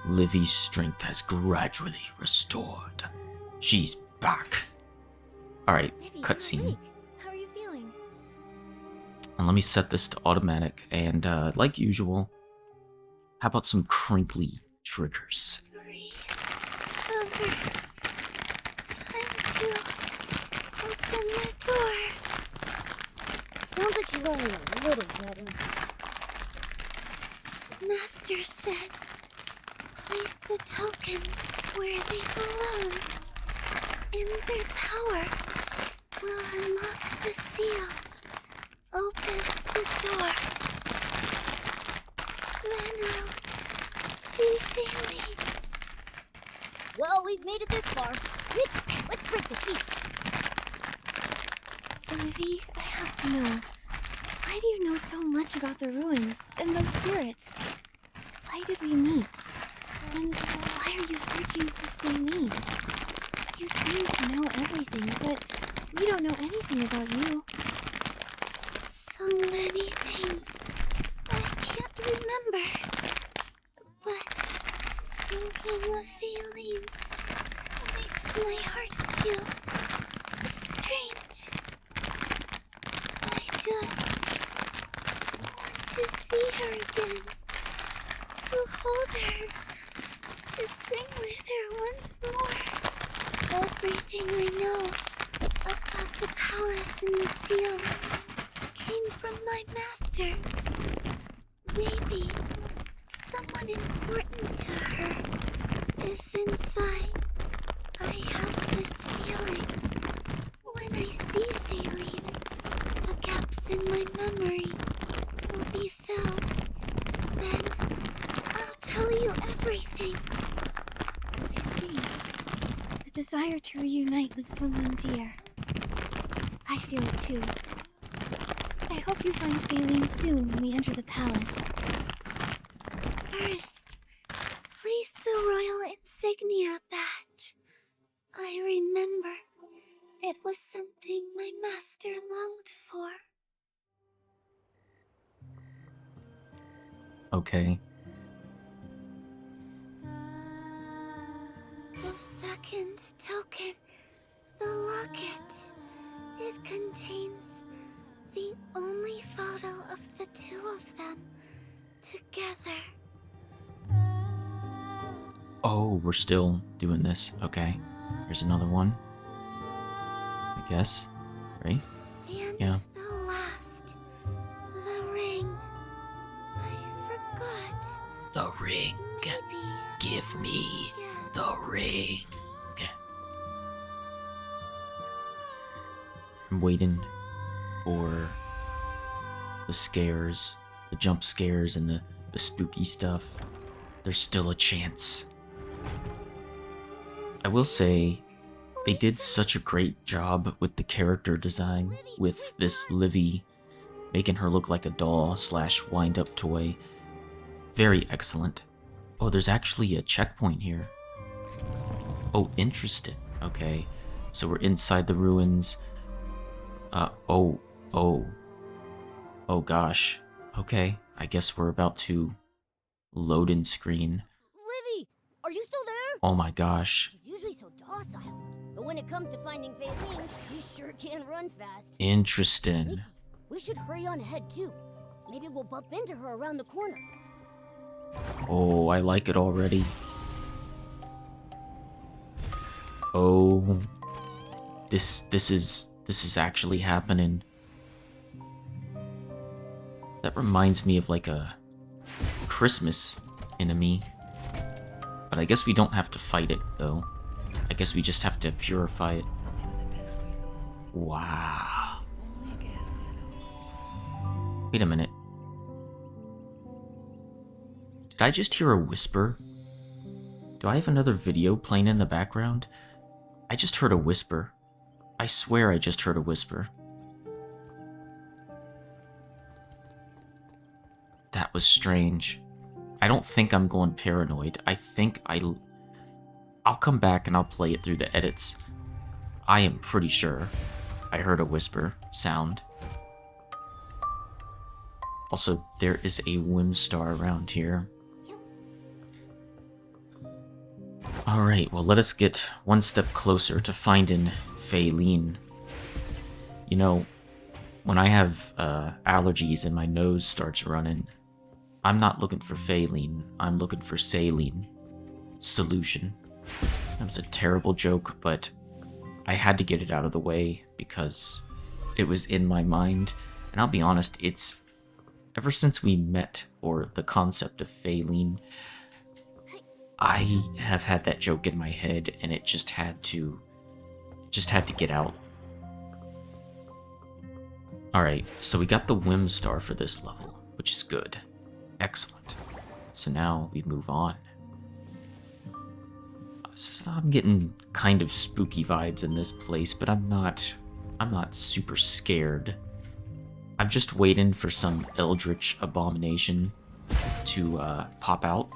Livy's strength has gradually restored. She's back. Alright, Livy, cutscene. you're awake. How are you feeling? And let me set this to automatic, and like usual, how about some crinkly triggers? Hurry. Over. Time to open the door. Sounds like she's only a little better. Master said, place the tokens where they belong. And their power will unlock the seal. Open the door. Then I'll see Bailey. Well, we've made it this far. Nick, let's break the seal. Livy, I have to know. Why do you know so much about the ruins and those spirits? Why did we meet? And why are you searching for Bailey? You seem to know everything, but we don't know anything about you. So many things I can't remember. But thinking of Aileen makes my heart feel strange. I just want to see her again, to hold her, to sing with her once more. Everything I know about the palace and the seal came from my master. Maybe someone important to her is inside. I have this feeling. When I see Aileen, the gaps in my memory will be filled. Then I'll tell you everything. I see. The desire to reunite with someone dear. I feel it too. I hope you find Aileen soon when we enter the palace. First, place the royal insignia badge. I remember it was something my master longed for. Okay. The second token, the locket. It contains the only photo of the two of them together. Oh, we're still doing this. Okay. Here's another one. I guess. Right? And Yeah. the last, the ring. I forgot. The ring. Maybe Give me I'll the ring. I'm waiting for the scares, the jump scares, and the spooky stuff. There's still a chance. I will say, they did such a great job with the character design, with this Livy, making her look like a doll / wind-up toy. Very excellent. Oh, there's actually a checkpoint here. Oh, interesting. Okay, so we're inside the ruins. Oh gosh. Okay, I guess we're about to load in screen. Livy, are you still there? Oh my gosh. She's usually so docile, but when it comes to finding Faylene, she sure can run fast. Interesting. Nikki, we should hurry on ahead too. Maybe we'll bump into her around the corner. Oh, I like it already. Oh, this is actually happening. That reminds me of like a Christmas enemy. But I guess we don't have to fight it though. I guess we just have to purify it. Wow. Wait a minute. Did I just hear a whisper? Do I have another video playing in the background? I just heard a whisper. I swear I just heard a whisper. That was strange. I don't think I'm going paranoid. I think I'll come back and I'll play it through the edits. I am pretty sure I heard a whisper sound. Also, there is a Whimstar around here. Alright, well, let us get one step closer to finding Faylene. You know, when I have allergies and my nose starts running, I'm not looking for Faylene, I'm looking for saline. Solution. That was a terrible joke, but I had to get it out of the way because it was in my mind. And I'll be honest, it's ever since we met, or the concept of Faylene, I have had that joke in my head, and it just had to get out. Alright, so we got the Whimstar for this level, which is good. Excellent. So now we move on. So I'm getting kind of spooky vibes in this place, but I'm not super scared. I'm just waiting for some eldritch abomination to pop out.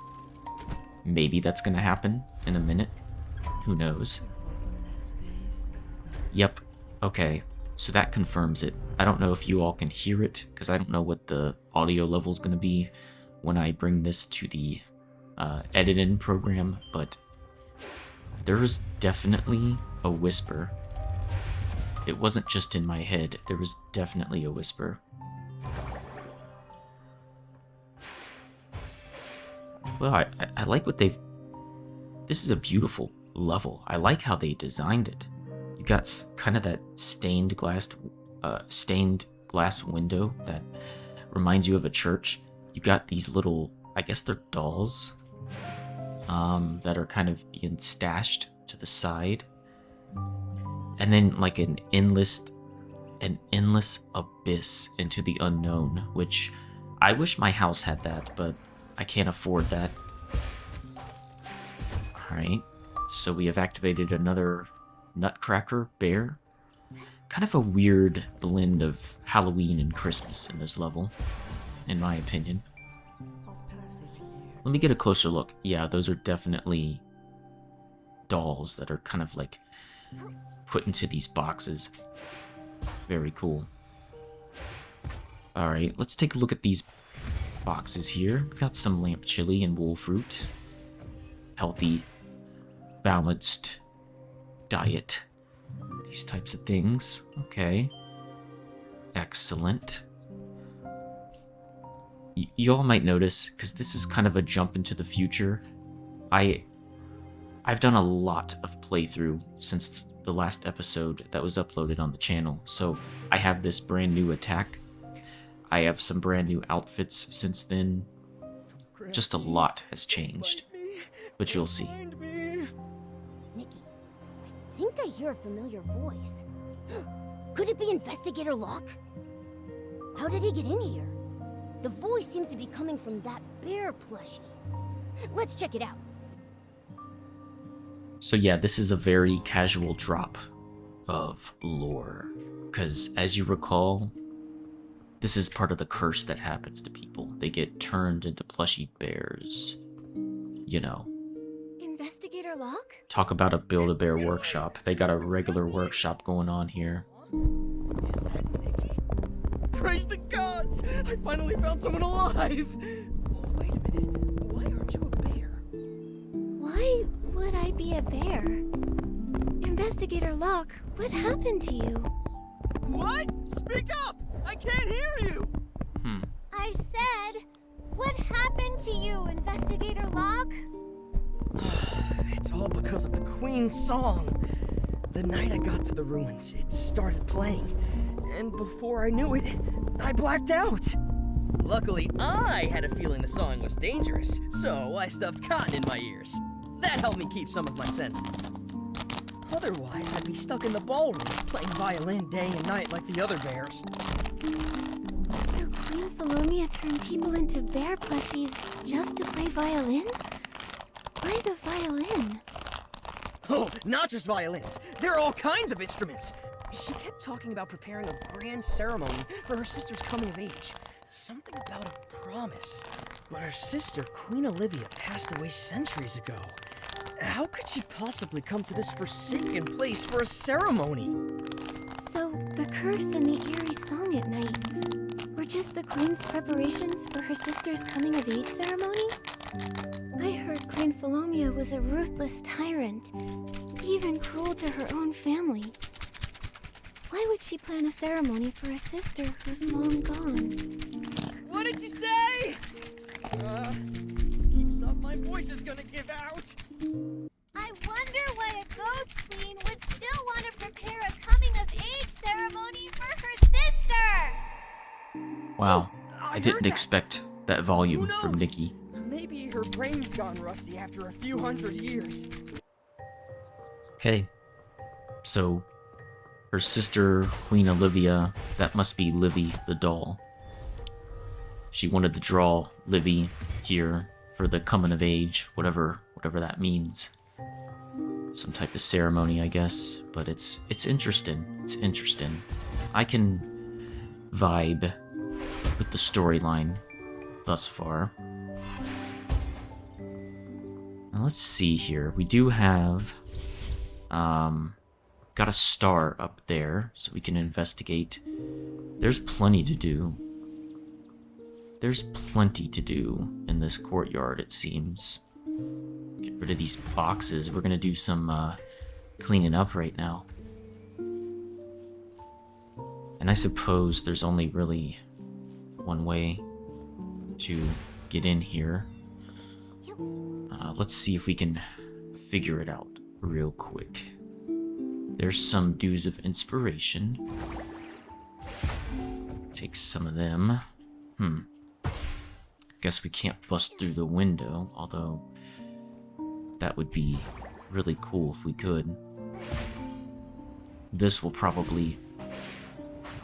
Maybe that's gonna happen in a minute. Who knows? Yep. Okay. So that confirms it. I don't know if you all can hear it, because I don't know what the audio level is gonna be when I bring this to the editing program, but there is definitely a whisper. It wasn't just in my head. There was definitely a whisper. Well, I like what they've... This is a beautiful level. I like how they designed it. You got kind of that stained glass window that reminds you of a church. You got these little, I guess they're dolls, that are kind of being stashed to the side. And then like an endless abyss into the unknown, which I wish my house had that, but I can't afford that. Alright, so we have activated another Nutcracker bear. Kind of a weird blend of Halloween and Christmas in this level, in my opinion. Let me get a closer look. Yeah, those are definitely dolls that are kind of like put into these boxes. Very cool. Alright, let's take a look at these boxes here. Got some lamp chili and wool fruit. Healthy, balanced diet. These types of things. Okay. Excellent. You all might notice, because this is kind of a jump into the future, I've done a lot of playthrough since the last episode that was uploaded on the channel, so I have this brand new attack. I have some brand new outfits since then. Just a lot has changed, but you'll see. Nikki, I think I hear a familiar voice. Could it be Investigator Locke? How did he get in here? The voice seems to be coming from that bear plushie. Let's check it out. So yeah, this is a very casual drop of lore. Because as you recall, this is part of the curse that happens to people. They get turned into plushy bears. You know. Investigator Locke? Talk about a Build-A-Bear workshop. They got a regular workshop going on here. Is that Nikki? Praise the gods! I finally found someone alive! Oh, wait a minute. Why aren't you a bear? Why would I be a bear? Investigator Locke, what happened to you? What? Speak up! I can't hear you! I said, what happened to you, Investigator Locke? It's all because of the Queen's song. The night I got to the ruins, it started playing. And before I knew it, I blacked out. Luckily, I had a feeling the song was dangerous, so I stuffed cotton in my ears. That helped me keep some of my senses. Otherwise, I'd be stuck in the ballroom, playing violin day and night like the other bears. So Queen Philomia turned people into bear plushies just to play violin? Why the violin? Oh, not just violins. There are all kinds of instruments. She kept talking about preparing a grand ceremony for her sister's coming of age. Something about a promise. But her sister, Queen Olivia, passed away centuries ago. How could she possibly come to this forsaken place for a ceremony? So the curse and the eerie song at night were just the Queen's preparations for her sister's coming of age ceremony? I heard Queen Philomia was a ruthless tyrant, even cruel to her own family. Why would she plan a ceremony for a sister who's long gone? What did you say? This keeps up, my voice is gonna give out. I wonder why a ghost queen would still want to prepare a coming of age ceremony for her sister. Wow, I heard didn't that. expect that volume Who from knows? Nikki. Maybe her brain's gone rusty after a few hundred years. Okay, so her sister, Queen Olivia, that must be Livy the doll. She wanted to draw Livy here for the coming of age, whatever that means. Some type of ceremony, I guess, but it's interesting. It's interesting. I can vibe with the storyline thus far. Now let's see here. We do have got a star up there, so we can investigate. There's plenty to do. There's plenty to do in this courtyard, it seems. Get rid of these boxes. We're gonna do some cleaning up right now. And I suppose there's only really one way to get in here. Let's see if we can figure it out real quick. There's some dews of inspiration. Take some of them. Guess we can't bust through the window, although that would be really cool if we could. This will probably...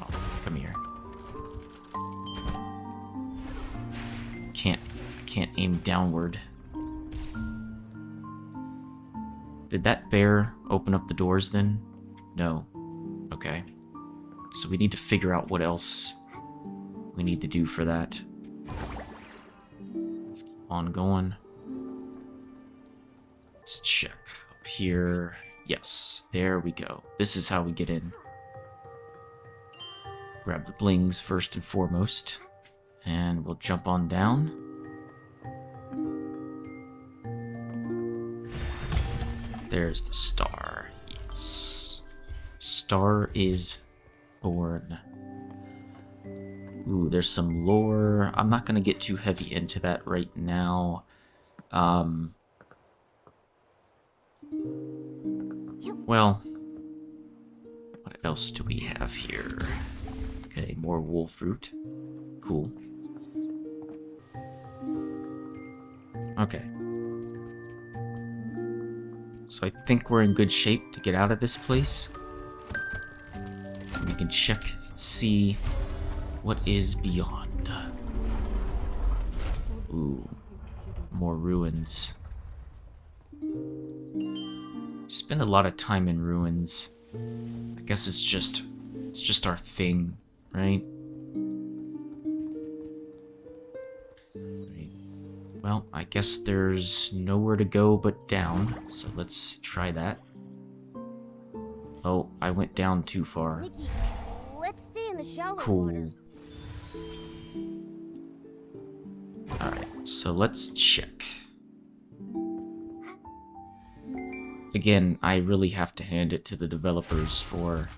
Oh, come here. Can't aim downward. Did that bear open up the doors then? No. Okay. So we need to figure out what else we need to do for that. Let's keep on going. Let's check up here. Yes, there we go. This is how we get in. Grab the blings first and foremost. And we'll jump on down. There's the star. Yes. Star is born. Ooh, there's some lore. I'm not gonna get too heavy into that right now. Well, what else do we have here? Okay, more wolf fruit. Cool. Okay. So I think we're in good shape to get out of this place. We can check, see what is beyond. Ooh, more ruins. Spend a lot of time in ruins. I guess it's just our thing, right? Well, I guess there's nowhere to go but down, so let's try that. Oh, I went down too far. Nikki, let's stay in the shallow water. Cool. Alright, so let's check. Again, I really have to hand it to the developers for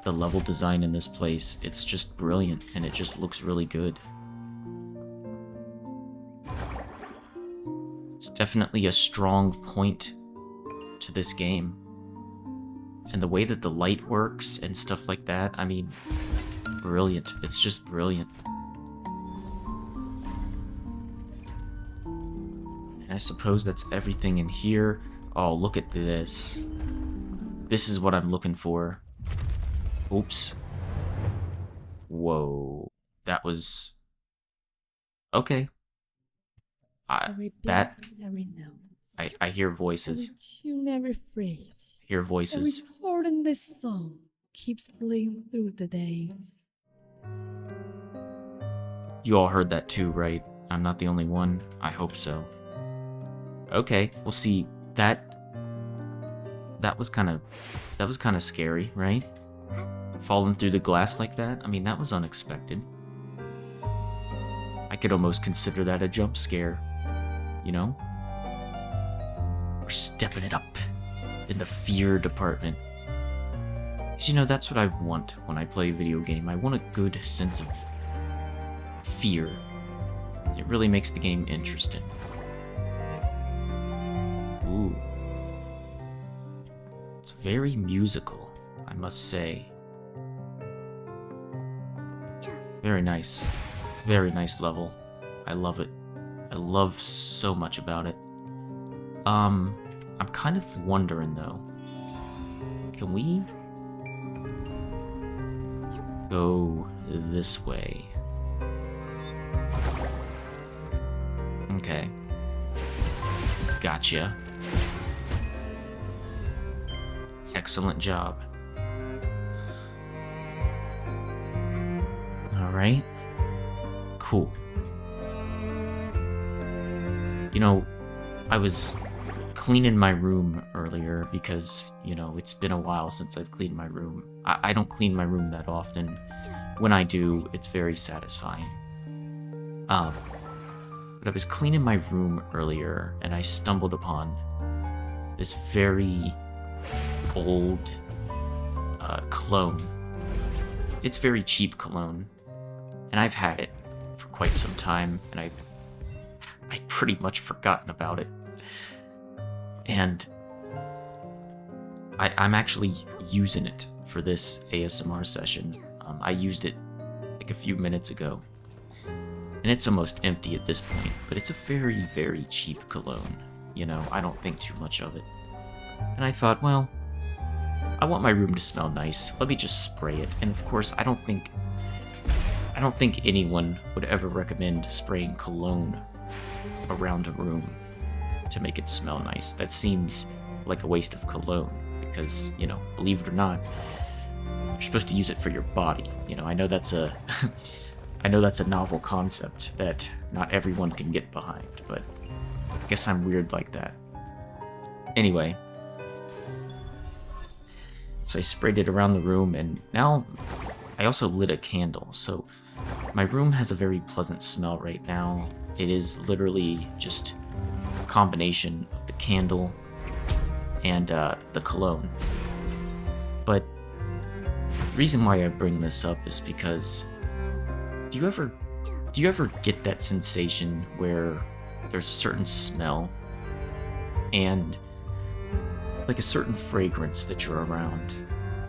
the level design in this place. It's just brilliant, and it just looks really good. It's definitely a strong point to this game. And the way that the light works and stuff like that, I mean, brilliant. It's just brilliant. And I suppose that's everything in here. Oh, look at this. This is what I'm looking for. Oops. Whoa. That was... Okay. I hear voices. Every phrase, Hear voices. every chord in this song keeps playing through the days. You all heard that too, right? I'm not the only one. I hope so. Okay, we'll see. That was kind of scary, right? Falling through the glass like that. I mean, that was unexpected. I could almost consider that a jump scare. You know? We're stepping it up in the fear department. 'Cause, you know, that's what I want when I play a video game. I want a good sense of fear. It really makes the game interesting. Ooh. It's very musical, I must say. Very nice. Very nice level. I love it. I love so much about it. I'm kind of wondering though. Can we go this way? Okay. Gotcha. Excellent job. Alright. Cool. You know, I was cleaning my room earlier because, you know, it's been a while since I've cleaned my room. I don't clean my room that often. When I do, it's very satisfying. But I was cleaning my room earlier and I stumbled upon this very old cologne. It's very cheap cologne, and I've had it for quite some time, and I'd pretty much forgotten about it. And I'm actually using it for this ASMR session. I used it like a few minutes ago, and it's almost empty at this point, but it's a very, very cheap cologne. You know, I don't think too much of it. And I thought, well, I want my room to smell nice. Let me just spray it. And of course, I don't think anyone would ever recommend spraying cologne around a room to make it smell nice. That seems like a waste of cologne because, you know, believe it or not, you're supposed to use it for your body. You know, I know that's a novel concept that not everyone can get behind, but I guess I'm weird like that. Anyway, so I sprayed it around the room, and now I also lit a candle, so my room has a very pleasant smell right now. It is literally just a combination of the candle and the cologne. But the reason why I bring this up is because do you ever get that sensation where there's a certain smell and like a certain fragrance that you're around,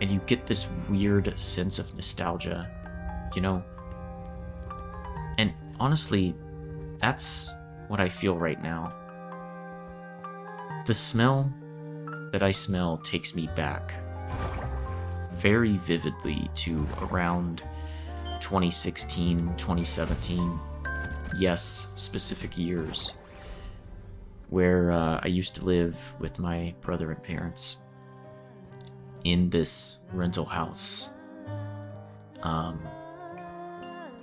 and you get this weird sense of nostalgia, you know? And honestly, that's what I feel right now. The smell that I smell takes me back very vividly to around 2016, 2017. Yes, specific years. Where I used to live with my brother and parents in this rental house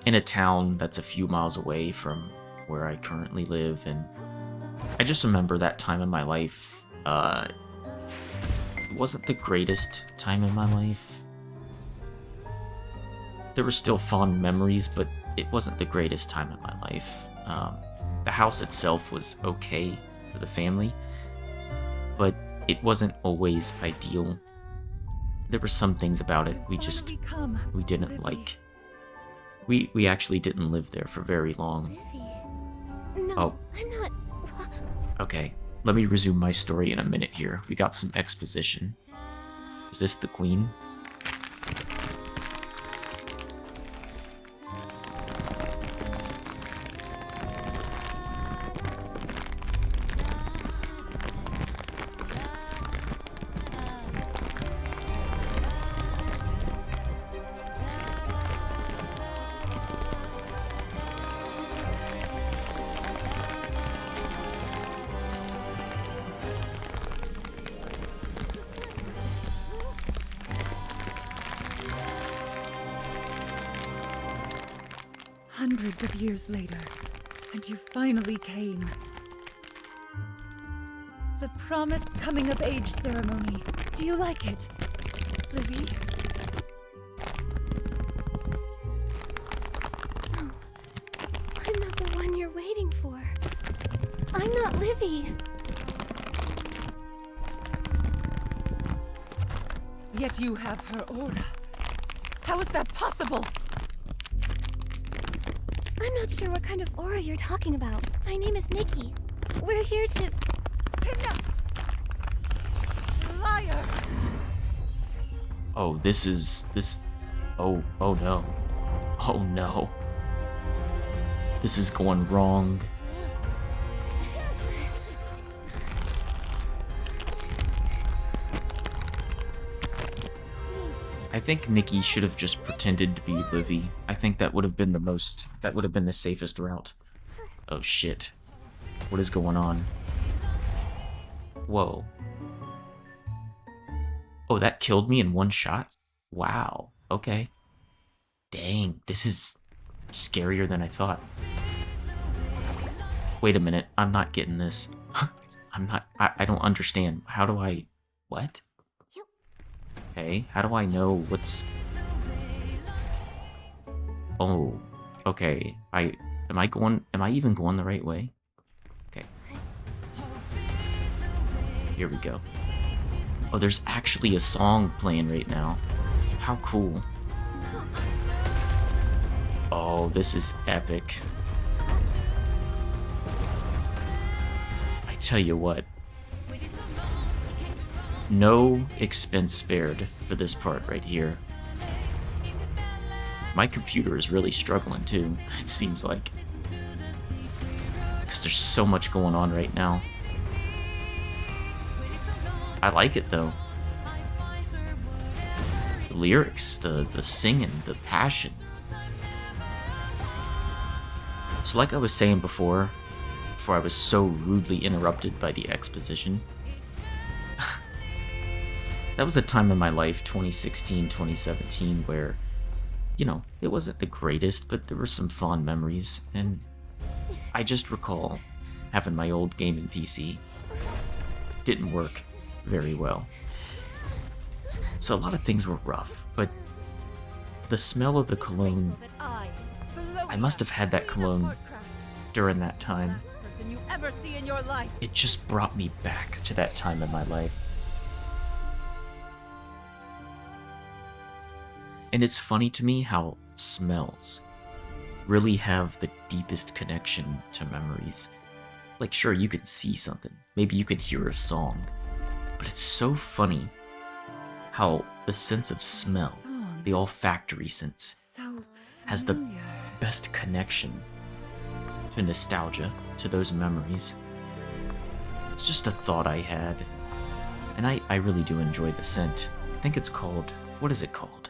in a town that's a few miles away from where I currently live. And I just remember that time in my life. It wasn't the greatest time in my life. There were still fond memories, but it wasn't the greatest time in my life. The house itself was okay for the family, but it wasn't always ideal. There were some things about it we didn't like. We actually didn't live there for very long. No, Oh. I'm not. Okay, let me resume my story in a minute here. We got some exposition. Is this the queen? Hundreds of years later, and you finally came. The promised coming-of-age ceremony. Do you like it, Livy? No, I'm not the one you're waiting for. I'm not Livy. Yet you have her aura. How is that possible? I'm not sure what kind of aura you're talking about. My name is Nikki. We're here to... Enough! Liar! Oh, this... Oh no. Oh no. This is going wrong. I think Nikki should have just pretended to be Livy. I think that would have been the safest route. Oh shit. What is going on? Whoa. Oh, that killed me in one shot? Wow. Okay. Dang, this is scarier than I thought. Wait a minute, I'm not getting this. I don't understand. How do I... What? Okay, how do I know what's... Oh, okay. Am I even going the right way? Okay. Here we go. Oh, there's actually a song playing right now. How cool. Oh, this is epic. I tell you what. No expense spared for this part right here. My computer is really struggling too, it seems like. Because there's so much going on right now. I like it though. The lyrics, the singing, the passion. So like I was saying before I was so rudely interrupted by the exposition, that was a time in my life, 2016, 2017, where, you know, it wasn't the greatest, but there were some fond memories, and I just recall having my old gaming PC. Didn't work very well. So a lot of things were rough, but the smell of the cologne, I must have had that cologne during that time. It just brought me back to that time in my life. And it's funny to me how smells really have the deepest connection to memories. Like, sure, you can see something. Maybe you can hear a song. But it's so funny how the sense of smell, the olfactory sense, has the best connection to nostalgia, to those memories. It's just a thought I had. And I really do enjoy the scent. I think it's called... What is it called?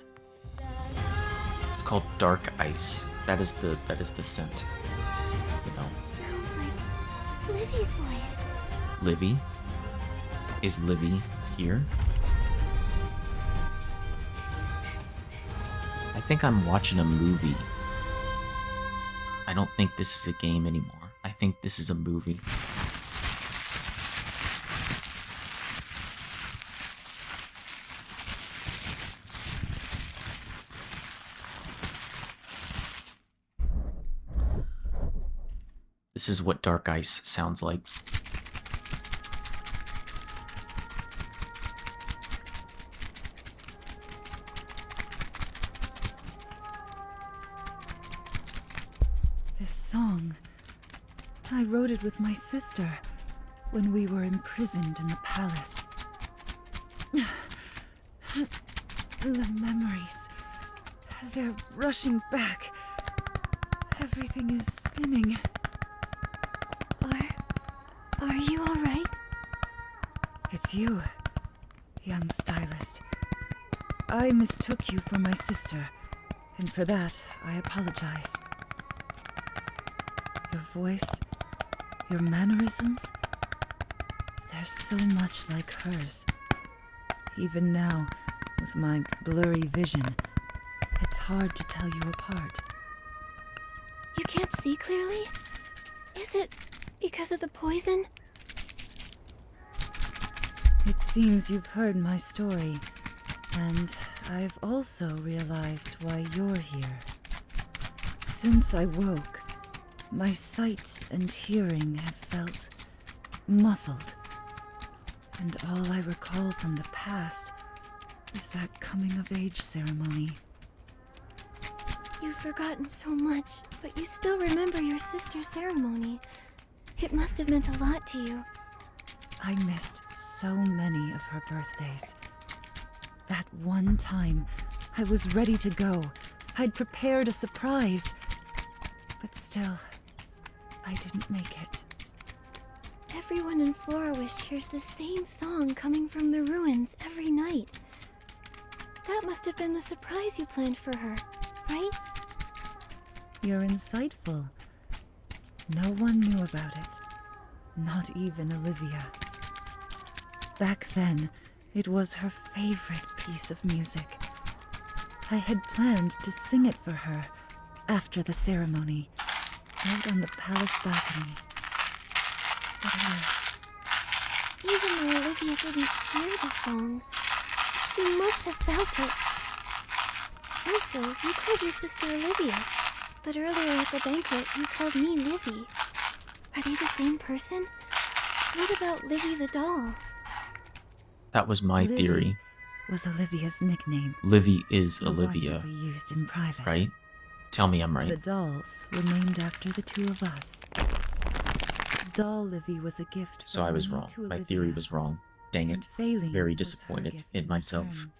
It's called Dark Ice. That is the scent. You know. Sounds like Livy's voice. Livy? Is Livy here? I think I'm watching a movie. I don't think this is a game anymore. I think this is a movie. This is what Dark Ice sounds like. This song, I wrote it with my sister when we were imprisoned in the palace. The memories, they're rushing back. Everything is spinning. Are you alright? It's you, young stylist. I mistook you for my sister, and for that, I apologize. Your voice, your mannerisms, they're so much like hers. Even now, with my blurry vision, it's hard to tell you apart. You can't see clearly? Is it because of the poison? It seems you've heard my story, and I've also realized why you're here. Since I woke, my sight and hearing have felt muffled, and all I recall from the past is that coming-of-age ceremony. You've forgotten so much, but you still remember your sister's ceremony. It must have meant a lot to you. I missed so many of her birthdays. That one time, I was ready to go. I'd prepared a surprise. But still, I didn't make it. Everyone in Florawish hears the same song coming from the ruins every night. That must have been the surprise you planned for her, right? You're insightful. No one knew about it. Not even Olivia. Back then, it was her favorite piece of music. I had planned to sing it for her after the ceremony, out on the palace balcony. But alas, Even though Olivia didn't hear the song, she must have felt it. Also, you called your sister Olivia, but earlier at the banquet, you called me Livy. Are they the same person? What about Livy the doll? That was my Livy theory. was Olivia's nickname. Livy is The one Olivia, that we used in private. right? Tell me I'm right. The dolls were named after the two of us. Doll Livy was a gift So from I was me wrong. to My Olivia, theory was wrong. Dang it. and Faylene Very was her disappointed gift in myself. return.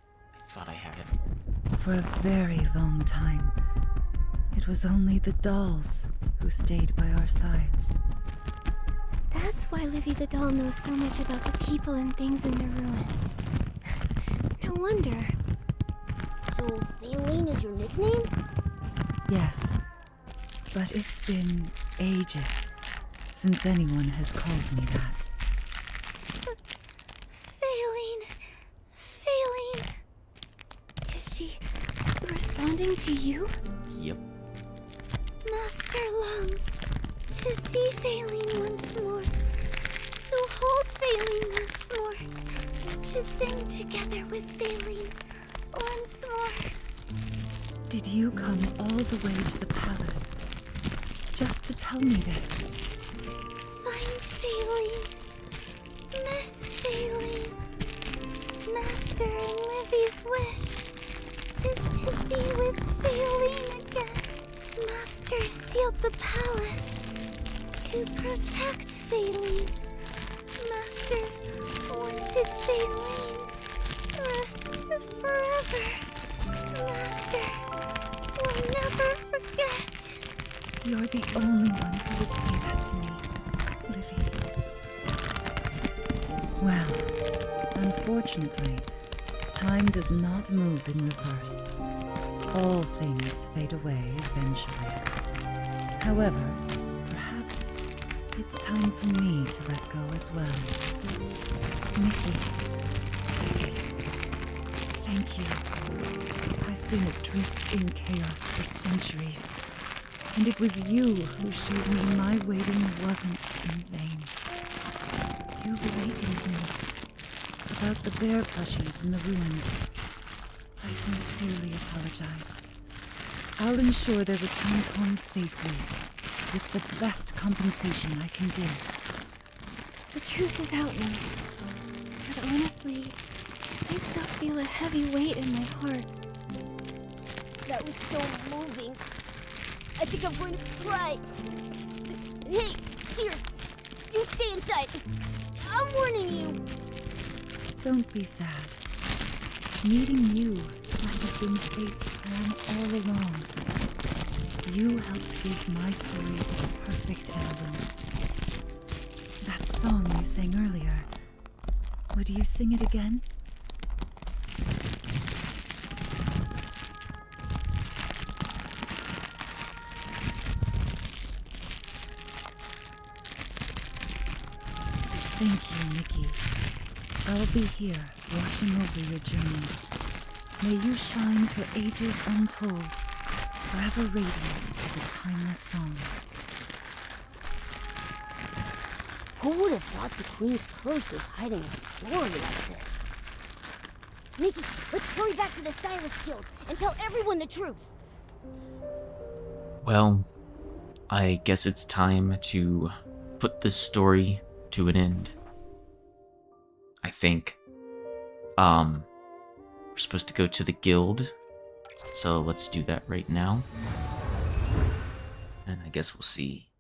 I thought I had it. For a very long time, it was only the dolls who stayed by our sides. That's why Livy the doll knows so much about the people and things in the ruins. No wonder. So, Faylene is your nickname? Yes, but it's been ages since anyone has called me that. Faylene. Is she responding to you? Yep. Master longs to see Faylene once more, to hold Faylene once more, to sing together with Faylene once more. Did you come all the way to the palace just to tell me this? Find Faylene, miss Faylene. Master and Livy's wish is to be with Faylene again. Master sealed the palace to protect Faylene. Master wanted Faylene rest forever. Master will never forget. You're the only one who would say that to me, Livy. Well, unfortunately, Time does not move in reverse. All things fade away eventually. However, perhaps it's time for me to let go as well. Nikki, thank you. I've been adrift in chaos for centuries, and it was you who showed me my waiting wasn't in vain. You've awakened me. About the bear plushies in the ruins, I sincerely apologize. I'll ensure they're returned home safely, with the best compensation I can give. The truth is out now. But honestly, I still feel a heavy weight in my heart. That was so moving. I think I'm going to cry. Hey, here. You stay inside. I'm warning you. Don't be sad. Meeting you might have been fate's plan all along. You helped give my story a perfect ending. That song you sang earlier, would you sing it again? Thank you, Nikki. I'll be here, watching over your journey. May you shine for ages untold, forever radiant as a timeless song. Who would have thought the Queen's curse was hiding a story like this? Nikki, let's hurry back to the Stylist Guild and tell everyone the truth. Well, I guess it's time to put this story to an end. I think. We're supposed to go to the guild, so let's do that right now. And I guess we'll see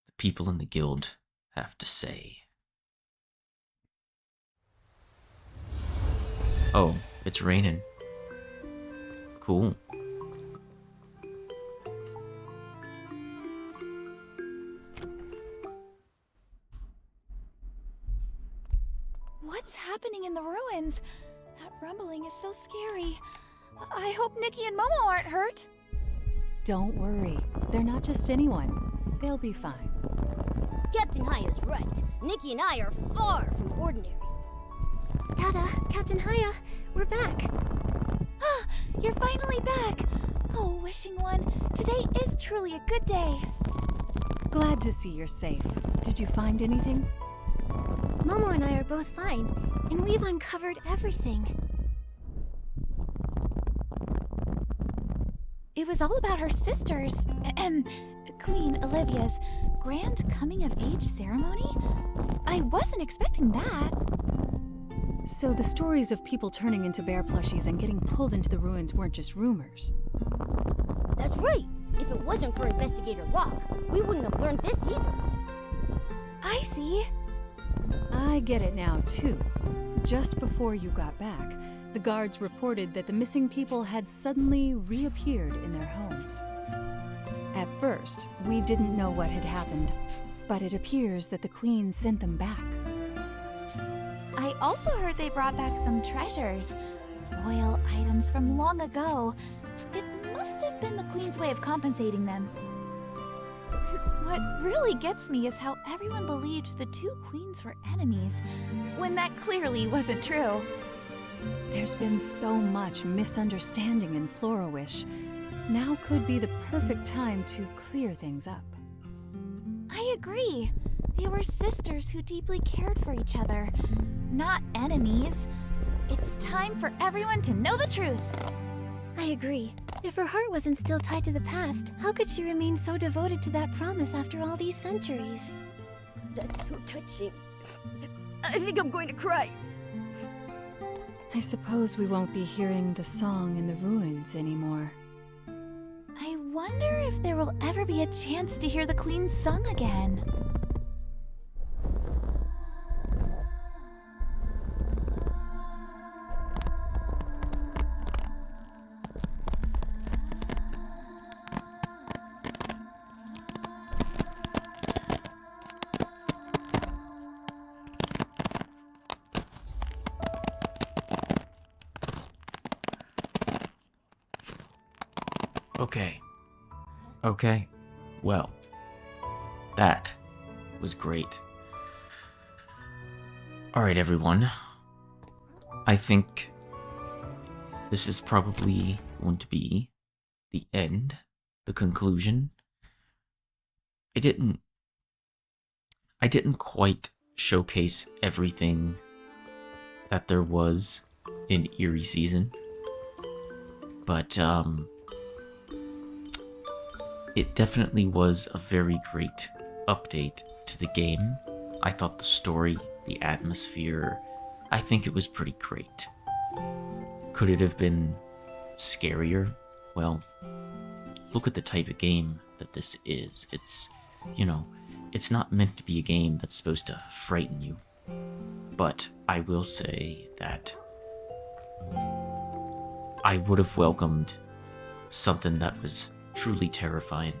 what the people in the guild have to say. Oh, it's raining. Cool. What's happening in the ruins? That rumbling is so scary. I hope Nikki and Momo aren't hurt. Don't worry. They're not just anyone. They'll be fine. Captain Haya's right. Nikki and I are far from ordinary. Dada, Captain Haya, we're back. Ah, you're finally back. Oh, Wishing One, today is truly a good day. Glad to see you're safe. Did you find anything? Momo and I are both fine, and we've uncovered everything. It was all about her sister's, Queen Olivia's, grand coming-of-age ceremony? I wasn't expecting that. So the stories of people turning into bear plushies and getting pulled into the ruins weren't just rumors. That's right. If it wasn't for Investigator Locke, we wouldn't have learned this either. I see. I get it now, too. Just before you got back, the guards reported that the missing people had suddenly reappeared in their homes. At first, we didn't know what had happened, but it appears that the Queen sent them back. I also heard they brought back some treasures. Royal items from long ago. It must have been the Queen's way of compensating them. What really gets me is how everyone believed the two queens were enemies, when that clearly wasn't true. There's been so much misunderstanding in Flora-Wish. Now could be the perfect time to clear things up. I agree. They were sisters who deeply cared for each other, not enemies. It's time for everyone to know the truth. I agree. If her heart wasn't still tied to the past, how could she remain so devoted to that promise after all these centuries? That's so touching. I think I'm going to cry. I suppose we won't be hearing the song in the ruins anymore. I wonder if there will ever be a chance to hear the Queen's song again. Okay. Okay. Well, that was great. Alright, everyone. I think this is probably going to be the end, the conclusion. I didn't quite showcase everything that there was in Eerie season, but it definitely was a very great update to the game. I thought the story, the atmosphere, I think it was pretty great. Could it have been scarier? Well, look at the type of game that this is. It's, it's not meant to be a game that's supposed to frighten you. But I will say that I would have welcomed something that was truly terrifying,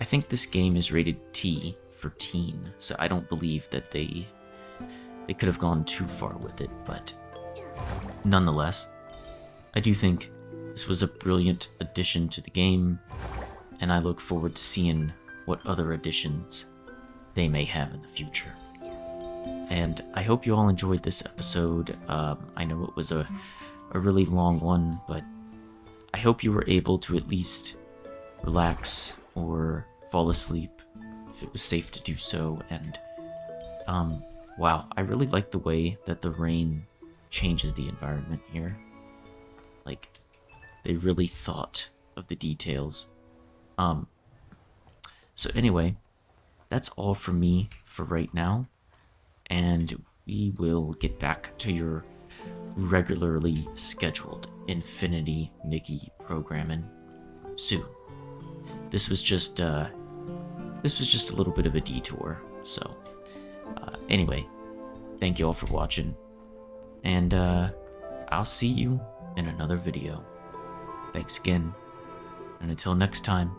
I think this game is rated T for teen, so I don't believe that they could have gone too far with it, but nonetheless, I do think this was a brilliant addition to the game, and I look forward to seeing what other additions they may have in the future. And I hope you all enjoyed this episode. I know it was a really long one, but I hope you were able to at least relax or fall asleep if it was safe to do so. And wow, I really like the way that the rain changes the environment here. Like, they really thought of the details. So anyway, that's all from me for right now, and we will get back to your regularly scheduled Infinity Nikki programming soon. This was just a little bit of a detour. So anyway, thank you all for watching, and I'll see you in another video. Thanks again, and until next time,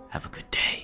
have a good day.